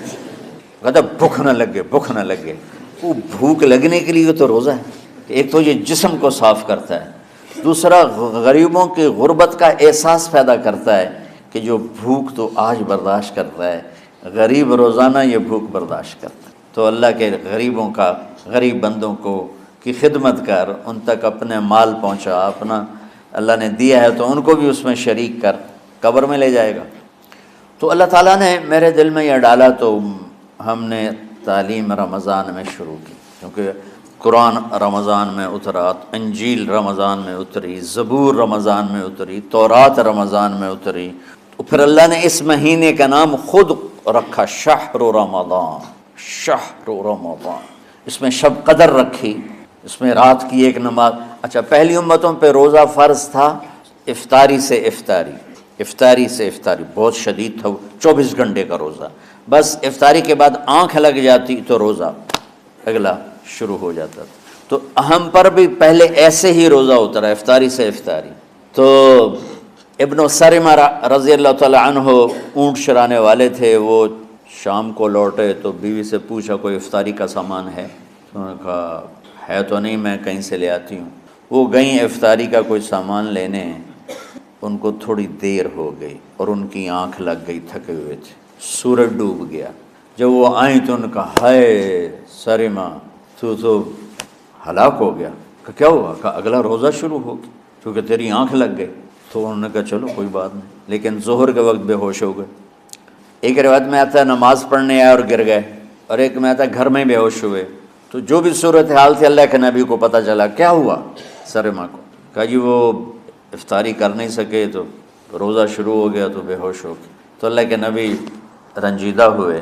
کہتا بھوک نہ لگے، بھوک نہ لگے۔ وہ بھوک لگنے کے لیے تو روزہ ہے کہ ایک تو یہ جسم کو صاف کرتا ہے، دوسرا غریبوں کی غربت کا احساس پیدا کرتا ہے کہ جو بھوک تو آج برداشت کرتا ہے، غریب روزانہ یہ بھوک برداشت کرتا ہے۔ تو اللہ کے غریبوں کا، غریب بندوں کو کی خدمت کر، ان تک اپنے مال پہنچا، اپنا اللہ نے دیا ہے تو ان کو بھی اس میں شریک کر، قبر میں لے جائے گا۔ تو اللہ تعالیٰ نے میرے دل میں یہ ڈالا تو ہم نے تعلیم رمضان میں شروع کی، کیونکہ قرآن رمضان میں اترا، انجیل رمضان میں اتری، زبور رمضان میں اتری، تورات رمضان میں اتری۔ تو پھر اللہ نے اس مہینے کا نام خود رکھا شہر رمضان، شہر رمضان۔ اس میں شب قدر رکھی، اس میں رات کی ایک نماز۔ اچھا، پہلی امتوں پہ روزہ فرض تھا افطاری سے افطاری، افطاری سے افطاری، بہت شدید تھا، 24 گھنٹے کا روزہ۔ بس افطاری کے بعد آنکھ لگ جاتی تو روزہ اگلا شروع ہو جاتا تھا۔ تو ہم پر بھی پہلے ایسے ہی روزہ اترا، افطاری سے افطاری۔ تو ابن سرمہ رضی اللہ تعالی عنہ اونٹ چرانے والے تھے، وہ شام کو لوٹے تو بیوی سے پوچھا کوئی افطاری کا سامان ہے؟ انہوں نے کہا ہے تو نہیں، میں کہیں سے لے آتی ہوں۔ وہ گئیں افطاری کا کوئی سامان لینے، ان کو تھوڑی دیر ہو گئی اور ان کی آنکھ لگ گئی، تھکے ہوئے تھے، سورج ڈوب گیا۔ جب وہ آئیں تو ان کا ہائے سرمہ تو ہلاک ہو گیا۔ کہ کیا ہوا؟ کہ اگلا روزہ شروع ہو گیا کیونکہ تیری آنکھ لگ گئی۔ تو انہوں نے کہا چلو کوئی بات نہیں، لیکن ظہر کے وقت بے ہوش ہو گئے۔ ایک روایت میں آتا ہے نماز پڑھنے آئے اور گر گئے، اور ایک میں آتا ہے گھر میں بے ہوش ہوئے۔ تو جو بھی صورتحال تھی اللہ کے نبی کو پتہ چلا۔ کیا ہوا سرمہ کو؟ کہا جی وہ افطاری کر نہیں سکے تو روزہ شروع ہو گیا تو بے ہوش ہو گئے۔ تو اللہ کے نبی رنجیدہ ہوئے،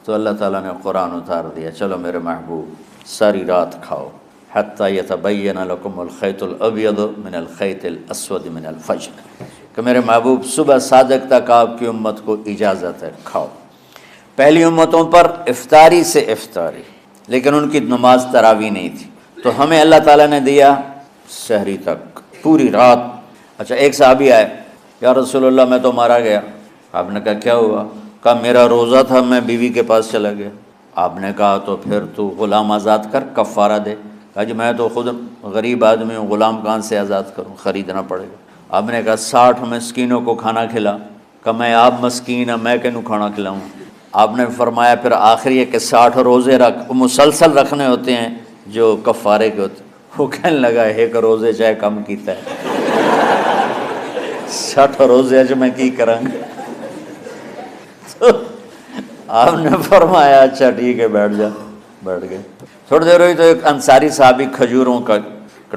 تو اللہ تعالیٰ نے قرآن اتار دیا، چلو میرے محبوب ساری رات کھاؤ، حتیٰ یتبین لکم الخیط الابیض من الخیط الاسود من الفجر، کہ میرے محبوب صبح صادق تک آپ کی امت کو اجازت ہے، کھاؤ۔ پہلی امتوں پر افطاری سے افطاری، لیکن ان کی نماز تراویح نہیں تھی، تو ہمیں اللہ تعالیٰ نے دیا سحری تک، پوری رات۔ اچھا، ایک صحابی آئے، یا رسول اللہ میں تو مارا گیا۔ آپ نے کہا کیا ہوا؟ کہا میرا روزہ تھا، میں بیوی کے پاس چلا گیا۔ آپ نے کہا تو پھر تو غلام آزاد کر، کفارہ دے۔ کہا جی میں تو خود غریب آدمی ہوں، غلام کہاں سے آزاد کروں، خریدنا پڑے گا۔ آپ نے کہا 60 مسکینوں کو کھانا کھلا۔ کہ میں آپ مسکین ہیں، میں کینوں کھانا کھلاؤں؟ آپ نے فرمایا پھر آخری ہے کہ 60 روزے رکھ، مسلسل رکھنے ہوتے ہیں جو کفارے کے ہوتے ہیں۔ وہ کہنے لگا ایک روزے چاہے کم کیتا ہے 60 روزے اج میں کی کروں گا۔ تو آپ نے فرمایا اچھا ٹھیک ہے بیٹھ جا، بیٹھ گئے۔ تھوڑی دیر ہوئی تو ایک انصاری صحابی کھجوروں کا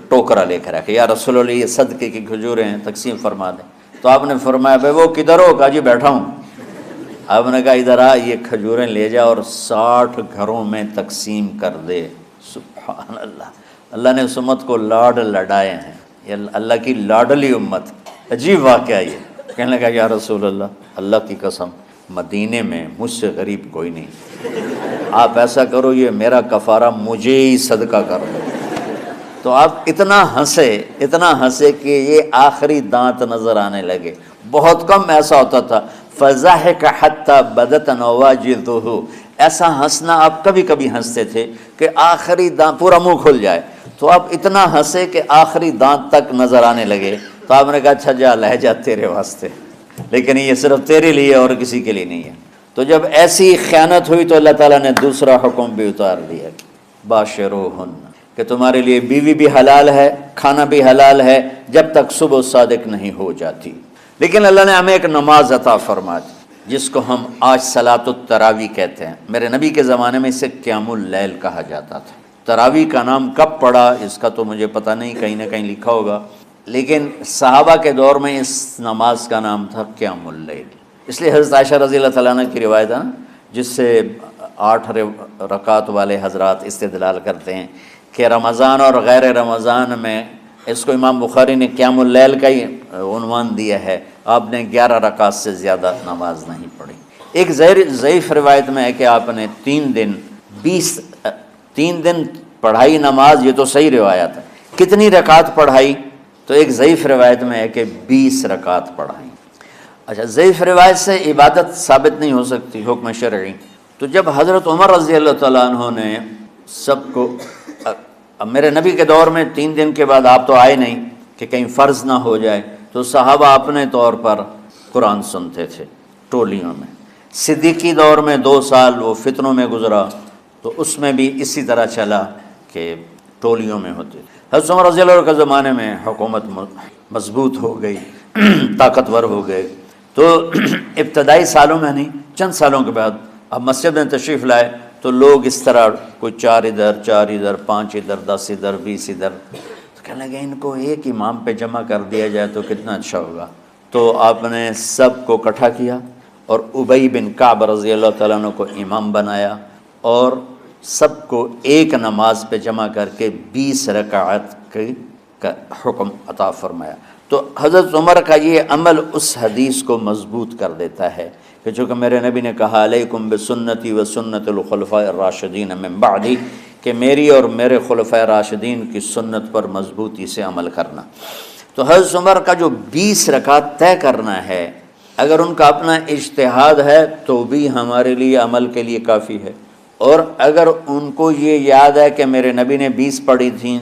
ٹوکرا لے کر آئے، یا رسول اللہ یہ صدقے کی کھجوریں ہیں، تقسیم فرما دیں۔ تو آپ نے فرمایا بھائی وہ کدھر ہو؟ کہا جی بیٹھا ہوں۔ آپ نے کہا ادھر آ، یہ کھجوریں لے جا اور 60 گھروں میں تقسیم کر دے۔ سبحان اللہ، اللہ نے اس امت کو لاڈ لڈائے ہیں، یہ اللہ کی لاڈلی امت۔ عجیب واقعہ یہ، کہنے لگا یا رسول اللہ، اللہ کی قسم مدینے میں مجھ سے غریب کوئی نہیں، آپ ایسا کرو یہ میرا کفارہ مجھے ہی صدقہ کر دو۔ تو آپ اتنا ہنسے کہ یہ آخری دانت نظر آنے لگے۔ بہت کم ایسا ہوتا تھا، فضحک حتی بدت نواجذہ، ایسا ہنسنا آپ کبھی کبھی ہنستے تھے کہ آخری دانت پورا منہ کھل جائے، تو آپ اتنا ہنسے کہ آخری دانت تک نظر آنے لگے۔ تو آپ نے کہا اچھا جا لہ جا تیرے واسطے، لیکن یہ صرف تیرے لیے اور کسی کے لیے نہیں ہے۔ تو جب ایسی خیانت ہوئی تو اللہ تعالیٰ نے دوسرا حکم بھی اتار دیا، باشروہن، کہ تمہارے لیے بیوی بھی حلال ہے، کھانا بھی حلال ہے جب تک صبح صادق نہیں ہو جاتی۔ لیکن اللہ نے ہمیں ایک نماز عطا فرما دی جس کو ہم آج صلاۃ التراویح کہتے ہیں۔ میرے نبی کے زمانے میں اسے قیام اللیل کہا جاتا تھا۔ تراویح کا نام کب پڑا اس کا تو مجھے پتہ نہیں، کہیں نہ کہیں لکھا ہوگا، لیکن صحابہ کے دور میں اس نماز کا نام تھا قیام اللیل۔ اس لیے حضرت عائشہ رضی اللہ تعالیٰ عنہ کی روایت ہے جس سے 8 رکعت والے حضرات استدلال کرتے ہیں کہ رمضان اور غیر رمضان میں، اس کو امام بخاری نے قیام اللیل کا ہی عنوان دیا ہے، آپ نے 11 رکعت سے زیادہ نماز نہیں پڑھی۔ ایک ضعیف روایت میں ہے کہ آپ نے 3 دن پڑھائی نماز، یہ تو صحیح روایت ہے، کتنی رکعت پڑھائی؟ تو ایک ضعیف روایت میں ہے کہ 20 رکعت پڑھائی۔ اچھا، ضعیف روایت سے عبادت ثابت نہیں ہو سکتی حکم شرعی۔ تو جب حضرت عمر رضی اللہ تعالیٰ عنہ نے سب کو، اب میرے نبی کے دور میں 3 دن کے بعد آپ تو آئے نہیں کہ کہیں فرض نہ ہو جائے، تو صحابہ اپنے طور پر قرآن سنتے تھے ٹولیوں میں۔ صدیقی دور میں 2 سال وہ فتنوں میں گزرا، تو اس میں بھی اسی طرح چلا کہ ٹولیوں میں ہوتے تھے۔ حضرت عمر رضی اللہ عنہ کے زمانے میں حکومت مضبوط ہو گئی، طاقتور ہو گئے، تو ابتدائی سالوں میں نہیں، چند سالوں کے بعد اب مسجد میں تشریف لائے تو لوگ اس طرح کوئی 4 ادھر 4 ادھر 5 ادھر 10 ادھر 20 ادھر، تو کہنے لگے ان کو ایک امام پہ جمع کر دیا جائے تو کتنا اچھا ہوگا۔ تو آپ نے سب کو اکٹھا کیا اور ابی بن کعب رضی اللہ تعالیٰ عنہ کو امام بنایا، اور سب کو ایک نماز پہ جمع کر کے 20 رکعت کا حکم عطا فرمایا۔ تو حضرت عمر کا یہ عمل اس حدیث کو مضبوط کر دیتا ہے کہ چونکہ میرے نبی نے کہا علیکم بسنتی و سنت الخلفاء الراشدین من بعدی، کہ میری اور میرے خلفاء راشدین کی سنت پر مضبوطی سے عمل کرنا۔ تو حضرت عمر کا جو 20 رکعت طے کرنا ہے، اگر ان کا اپنا اجتہاد ہے تو بھی ہمارے لیے عمل کے لیے کافی ہے، اور اگر ان کو یہ یاد ہے کہ میرے نبی نے 20 پڑھی تھیں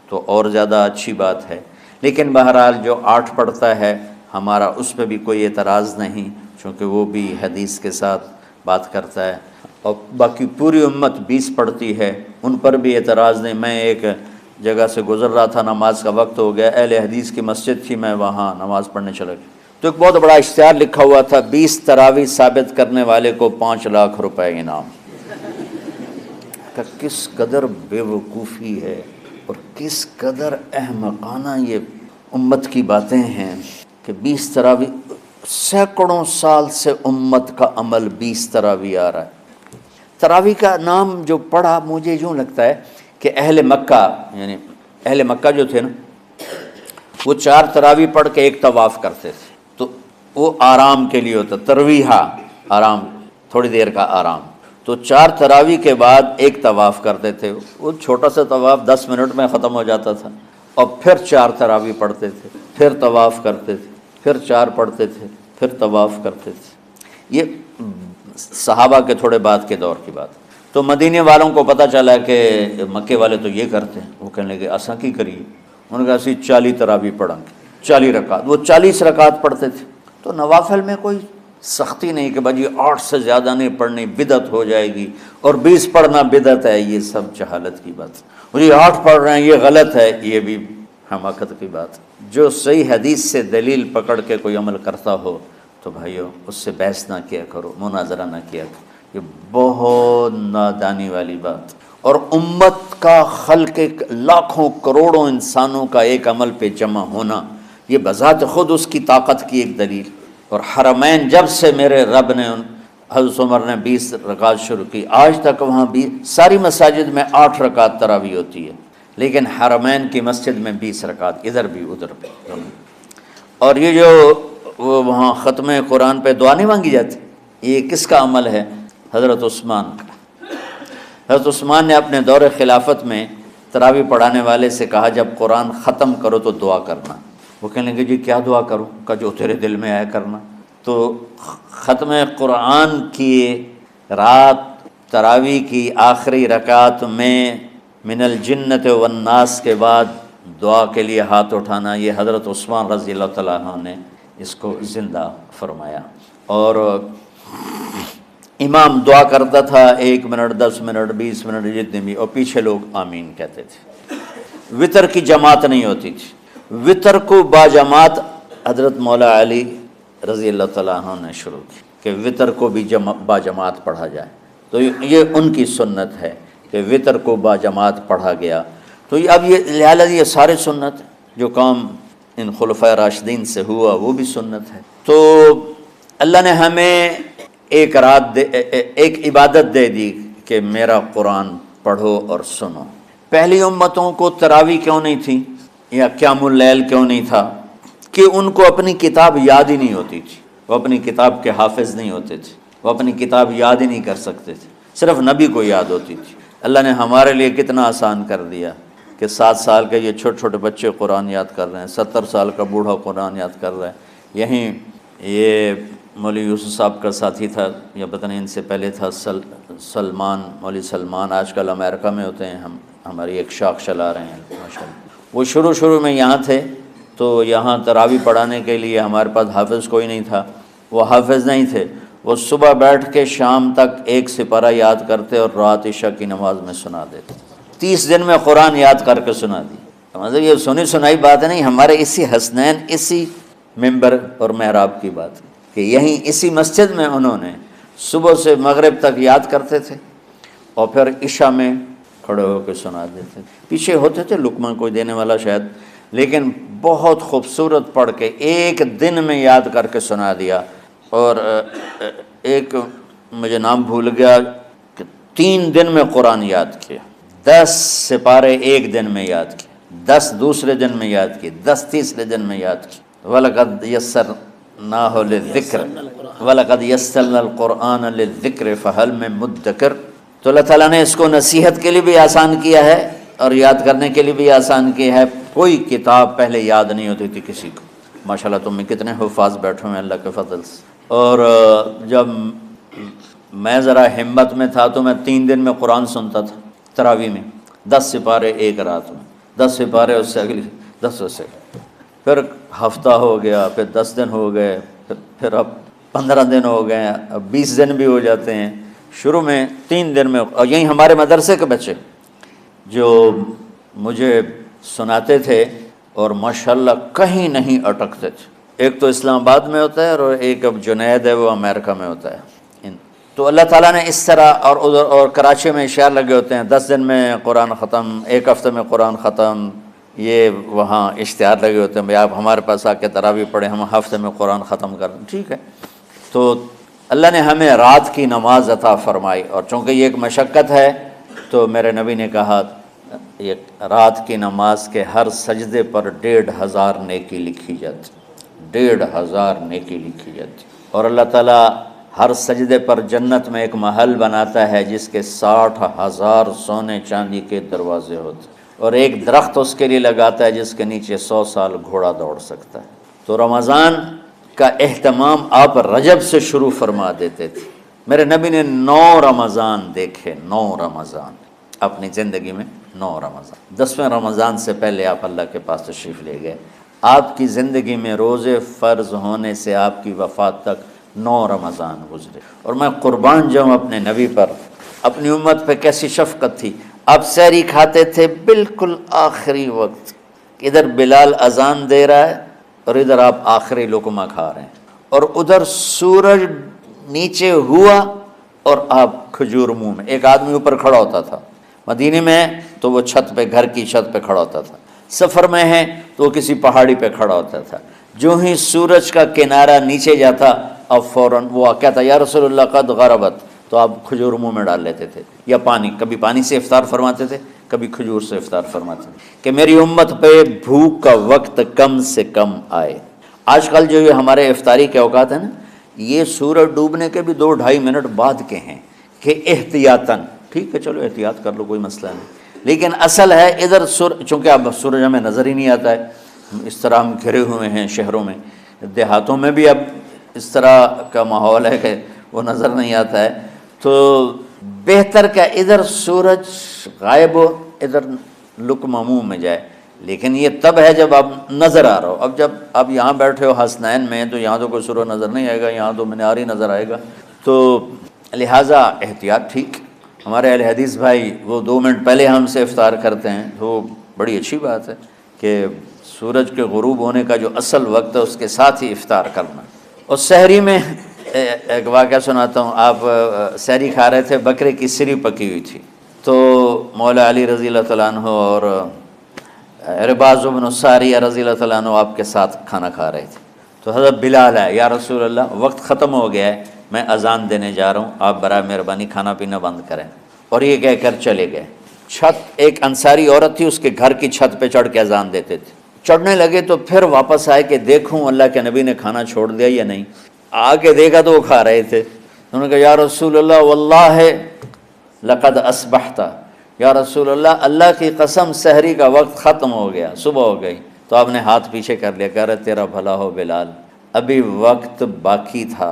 تو اور زیادہ اچھی بات ہے۔ لیکن بہرحال جو 8 پڑھتا ہے ہمارا اس پہ بھی کوئی اعتراض نہیں، چونکہ وہ بھی حدیث کے ساتھ بات کرتا ہے، اور باقی پوری امت 20 پڑھتی ہے، ان پر بھی اعتراض نہیں۔ میں ایک جگہ سے گزر رہا تھا، نماز کا وقت ہو گیا، اہل حدیث کی مسجد تھی، میں وہاں نماز پڑھنے چلا گیا، تو ایک بہت بڑا اشتہار لکھا ہوا تھا، 20 تراویح ثابت کرنے والے کو 5 لاکھ روپے انعام۔ کہ کس قدر بے وقوفی ہے اور کس قدر احمقانہ یہ امت کی باتیں ہیں کہ 20 تراویح، سینکڑوں سال سے امت کا عمل 20 تراویح آ رہا ہے۔ تراویح کا نام جو پڑھا، مجھے یوں لگتا ہے کہ اہل مکہ، یعنی اہل مکہ جو تھے نا، وہ 4 تراویح پڑھ کے ایک طواف کرتے تھے، تو وہ آرام کے لیے ہوتا، ترویحہ آرام، تھوڑی دیر کا آرام، تو 4 تراویح کے بعد ایک طواف کرتے تھے۔ وہ چھوٹا سا طواف 10 منٹ میں ختم ہو جاتا تھا، اور پھر 4 تراویح پڑھتے تھے، پھر طواف کرتے تھے، پھر 4 پڑھتے تھے، پھر طواف کرتے تھے۔ یہ صحابہ کے تھوڑے بعد کے دور کی بات۔ تو مدینے والوں کو پتہ چلا کہ مکے والے تو یہ کرتے ہیں، وہ کہنے لگے اساں کی کریے، انہوں نے کہا اسی 40 تراویح پڑھیں گے، 40 رکعت، وہ 40 رکعت پڑھتے تھے۔ تو نوافل میں کوئی سختی نہیں کہ بھائی 8 سے زیادہ نہیں پڑھنی، بدعت ہو جائے گی، اور 20 پڑھنا بدعت ہے، یہ سب جہالت کی بات۔ اور یہ 8 پڑھ رہے ہیں یہ غلط ہے، یہ بھی حماقت کی بات۔ جو صحیح حدیث سے دلیل پکڑ کے کوئی عمل کرتا ہو تو بھائیو اس سے بحث نہ کیا کرو، مناظرہ نہ کیا کرو، یہ بہت نادانی والی بات۔ اور امت کا خلق لاکھوں کروڑوں انسانوں کا ایک عمل پہ جمع ہونا، یہ بذات خود اس کی طاقت کی ایک دلیل۔ اور حرمین جب سے میرے رب نے حضرت عمر نے 20 رکعت شروع کی، آج تک وہاں بھی ساری مساجد میں 8 رکعت تراویح ہوتی ہے، لیکن حرمین کی مسجد میں 20 رکعت، ادھر بھی ادھر بھی۔ اور یہ جو وہ وہاں ختم قرآن پہ دعا نہیں مانگی جاتی، یہ کس کا عمل ہے؟ حضرت عثمان کا۔ حضرت عثمان نے اپنے دور خلافت میں تراویح پڑھانے والے سے کہا جب قرآن ختم کرو تو دعا کرنا۔ وہ کہنے لگے جی کیا دعا کروں؟ کہ جو تیرے دل میں آیا کرنا۔ تو ختم قرآن کی رات تراویح کی آخری رکعت میں من الجنت والناس کے بعد دعا کے لیے ہاتھ اٹھانا، یہ حضرت عثمان رضی اللہ تعالیٰ عنہ نے اس کو زندہ فرمایا۔ اور امام دعا کرتا تھا 1 منٹ 10 منٹ 20 منٹ جتنے بھی، اور پیچھے لوگ آمین کہتے تھے۔ وطر کی جماعت نہیں ہوتی تھی، وطر کو باجماعت حضرت مولا علی رضی اللہ تعالیٰ عنہ نے شروع کی کہ وطر کو بھی باجماعت پڑھا جائے۔ تو یہ ان کی سنت ہے کہ وطر کو باجماعت پڑھا گیا۔ تو اب یہ لہٰذا یہ سارے سنت جو کام ان خلفۂ راشدین سے ہوا وہ بھی سنت ہے۔ تو اللہ نے ہمیں ایک عبادت دے دی کہ میرا قرآن پڑھو اور سنو۔ پہلی امتوں کو تراویح کیوں نہیں تھی یا قیام اللیل کیوں نہیں تھا؟ کہ ان کو اپنی کتاب یاد ہی نہیں ہوتی تھی، وہ اپنی کتاب کے حافظ نہیں ہوتے تھے، وہ اپنی کتاب یاد ہی نہیں کر سکتے تھے، صرف نبی کو یاد ہوتی تھی۔ اللہ نے ہمارے لیے کتنا آسان کر دیا کہ 7 سال کے یہ چھوٹے چھوٹے بچے قرآن یاد کر رہے ہیں، 70 سال کا بوڑھا قرآن یاد کر رہا ہے۔ یہیں یہ مولوی یوسف صاحب کا ساتھی تھا، یا پتہ نہیں ان سے پہلے تھا، سلمان، مولوی سلمان، آج کل امریکہ میں ہوتے ہیں، ہماری ایک شاخ چلا رہے ہیں ماشاءاللہ۔ وہ شروع میں یہاں تھے، تو یہاں تراویح پڑھانے کے لیے ہمارے پاس حافظ کوئی نہیں تھا، وہ حافظ نہیں تھے، وہ صبح بیٹھ کے شام تک ایک سپارہ یاد کرتے اور رات عشاء کی نماز میں سنا دیتے۔ 30 دن میں قرآن یاد کر کے سنا دی۔ مطلب یہ سنی سنائی بات نہیں، ہمارے اسی حسنین، اسی ممبر اور محراب کی بات ہے کہ یہیں اسی مسجد میں انہوں نے صبح سے مغرب تک یاد کرتے تھے اور پھر عشاء میں کھڑے ہو کے سنا دیتے تھے۔ پیچھے ہوتے تھے لقمہ کوئی دینے والا شاید، لیکن بہت خوبصورت پڑھ کے ایک دن میں یاد کر کے سنا دیا۔ اور ایک مجھے نام بھول گیا کہ 3 دن میں قرآن یاد کیا، 10 سپارے ایک دن میں یاد کیے، 10 دوسرے دن میں یاد کیے، 10 تیسرے دن میں یاد کیے۔ وَلَقَدْ يَسَّرْنَاهُ لِلذِّكْرِ وَلَقَدْ يَسَّرْنَا الْقُرْآنَ لِلذِّكْرِ فَهَلْ مِن مُدَّكِرٍ۔ تو اللہ تعالیٰ نے اس کو نصیحت کے لیے بھی آسان کیا ہے اور یاد کرنے کے لیے بھی آسان کیا ہے۔ کوئی کتاب پہلے یاد نہیں ہوتی تھی کسی کو، ماشاءاللہ تم میں کتنے حفاظ بیٹھے ہوئے ہیں اللہ کے فضل سے۔ اور جب میں ذرا ہمت میں تھا تو میں 3 دن میں قرآن سنتا تھا تراویح میں، 10 سپارے ایک رات میں، 10 سپارے اس سے اگلی 10 سے، پھر ہفتہ ہو گیا، پھر 10 دن ہو گئے، پھر اب 15 دن ہو گئے، اب 20 دن بھی ہو جاتے ہیں۔ شروع میں 3 دن میں، اور یہیں ہمارے مدرسے کے بچے جو مجھے سناتے تھے اور ماشاءاللہ کہیں نہیں اٹکتے تھے۔ ایک تو اسلام آباد میں ہوتا ہے اور ایک اب جنید ہے وہ امریکہ میں ہوتا ہے۔ تو اللہ تعالیٰ نے اس طرح، اور ادھر اور کراچی میں اشعار لگے ہوتے ہیں، 10 دن میں قرآن ختم، ایک ہفتے میں قرآن ختم، یہ وہاں اشتہار لگے ہوتے ہیں، بھئی آپ ہمارے پاس آ کے تراویح پڑھیں، ہم ہفتے میں قرآن ختم کر دیں۔ ٹھیک ہے، تو اللہ نے ہمیں رات کی نماز عطا فرمائی، اور چونکہ یہ ایک مشقت ہے تو میرے نبی نے کہا یہ رات کی نماز کے ہر سجدے پر 1500 نیکی لکھی جاتی، 1500 نیکی لکھی جاتی۔ اور اللہ تعالیٰ ہر سجدے پر جنت میں ایک محل بناتا ہے جس کے 60,000 سونے چاندی کے دروازے ہوتے ہیں، اور ایک درخت اس کے لیے لگاتا ہے جس کے نیچے 100 سال گھوڑا دوڑ سکتا ہے۔ تو رمضان کا اہتمام آپ رجب سے شروع فرما دیتے تھے۔ میرے نبی نے 9 رمضان دیکھے، 9 رمضان اپنی زندگی میں، 9 رمضان۔ 10ویں رمضان سے پہلے آپ اللہ کے پاس تشریف لے گئے۔ آپ کی زندگی میں روزے فرض ہونے سے آپ کی وفات تک 9 رمضان گزرے، اور میں قربان جاؤں اپنے نبی پر، اپنی امت پہ کیسی شفقت تھی۔ آپ سحری کھاتے تھے بالکل آخری وقت، ادھر بلال اذان دے رہا ہے اور ادھر آپ آخری لقمہ کھا رہے ہیں، اور ادھر سورج نیچے ہوا اور آپ کھجور منہ میں۔ ایک آدمی اوپر کھڑا ہوتا تھا مدینے میں تو وہ چھت پہ، گھر کی چھت پہ کھڑا ہوتا تھا، سفر میں ہے تو وہ کسی پہاڑی پہ کھڑا ہوتا تھا۔ جو ہی سورج کا کنارہ نیچے جاتا اب فوراً وہ کہتا یا رسول اللہ قد غربت، تو آپ کھجور منہ میں ڈال لیتے تھے، یا پانی، کبھی پانی سے افطار فرماتے تھے، کبھی کھجور سے افطار فرماتے تھے، کہ میری امت پہ بھوک کا وقت کم سے کم آئے۔ آج کل جو یہ ہمارے افطاری کے اوقات ہیں نا، یہ سورج ڈوبنے کے بھی 2-2.5 منٹ بعد کے ہیں کہ احتیاطاً، ٹھیک ہے چلو احتیاط کر لو کوئی مسئلہ نہیں، لیکن اصل ہے ادھر چونکہ اب سورج ہمیں نظر ہی نہیں آتا ہے، اس طرح ہم گھرے ہوئے ہیں شہروں میں، دیہاتوں میں بھی اب اس طرح کا ماحول ہے کہ وہ نظر نہیں آتا ہے، تو بہتر کہ ادھر سورج غائب ہو، ادھر لقمہ منہ میں جائے۔ لیکن یہ تب ہے جب آپ نظر آ رہا ہو۔ اب جب آپ یہاں بیٹھے ہو حسنین میں تو یہاں تو کوئی سورج نظر نہیں آئے گا، یہاں تو منار ہی نظر آئے گا، تو لہٰذا احتیاط ٹھیک۔ ہمارے اہل حدیث بھائی وہ 2 منٹ پہلے ہم سے افطار کرتے ہیں، تو بڑی اچھی بات ہے کہ سورج کے غروب ہونے کا جو اصل وقت ہے اس کے ساتھ ہی افطار کرنا۔ اور سحری میں ایک واقعہ سناتا ہوں، آپ سحری کھا رہے تھے، بکرے کی سری پکی ہوئی تھی، تو مولا علی رضی اللہ تعالیٰ عنہ اور عرباض بن ساریہ رضی اللہ تعالیٰ عنہ آپ کے ساتھ کھانا کھا رہے تھے، تو حضرت بلال ہے، یا رسول اللہ وقت ختم ہو گیا ہے، میں اذان دینے جا رہا ہوں، آپ برائے مہربانی کھانا پینا بند کریں۔ اور یہ کہہ کر چلے گئے۔ چھت، ایک انصاری عورت تھی، اس کے گھر کی چھت پہ چڑھ کے اذان دیتے تھے، چڑھنے لگے تو پھر واپس آئے کہ دیکھوں اللہ کے نبی نے کھانا چھوڑ دیا یا نہیں۔ آگے دیکھا تو وہ کھا رہے تھے، انہوں نے کہا یا رسول اللہ واللہ لقد اصبحت، یا رسول اللہ، اللہ کی قسم سحری کا وقت ختم ہو گیا، صبح ہو گئی۔ تو آپ نے ہاتھ پیچھے کر لیا، کہہ رہے تیرا بھلا ہو بلال، ابھی وقت باقی تھا،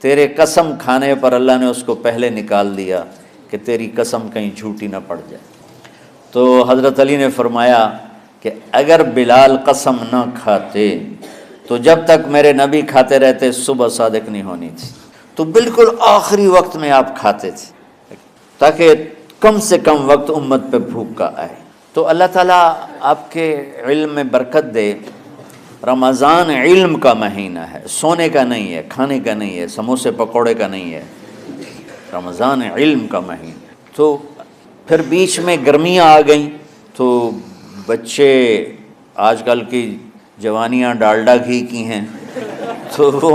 تیرے قسم کھانے پر اللہ نے اس کو پہلے نکال دیا کہ تیری قسم کہیں جھوٹی نہ پڑ جائے۔ تو حضرت علی نے فرمایا کہ اگر بلال قسم نہ کھاتے تو جب تک میرے نبی کھاتے رہتے صبح صادق نہیں ہونی تھی، تو بالکل آخری وقت میں آپ کھاتے تھے تاکہ کم سے کم وقت امت پہ بھوک کا آئے۔ تو اللہ تعالیٰ آپ کے علم میں برکت دے۔ رمضان علم کا مہینہ ہے، سونے کا نہیں ہے، کھانے کا نہیں ہے، سموسے پکوڑے کا نہیں ہے، رمضان علم کا مہینہ۔ تو پھر بیچ میں گرمیاں آ گئیں تو بچے، آج کل کی جوانیاں ڈالڈا گھی کی ہیں، تو وہ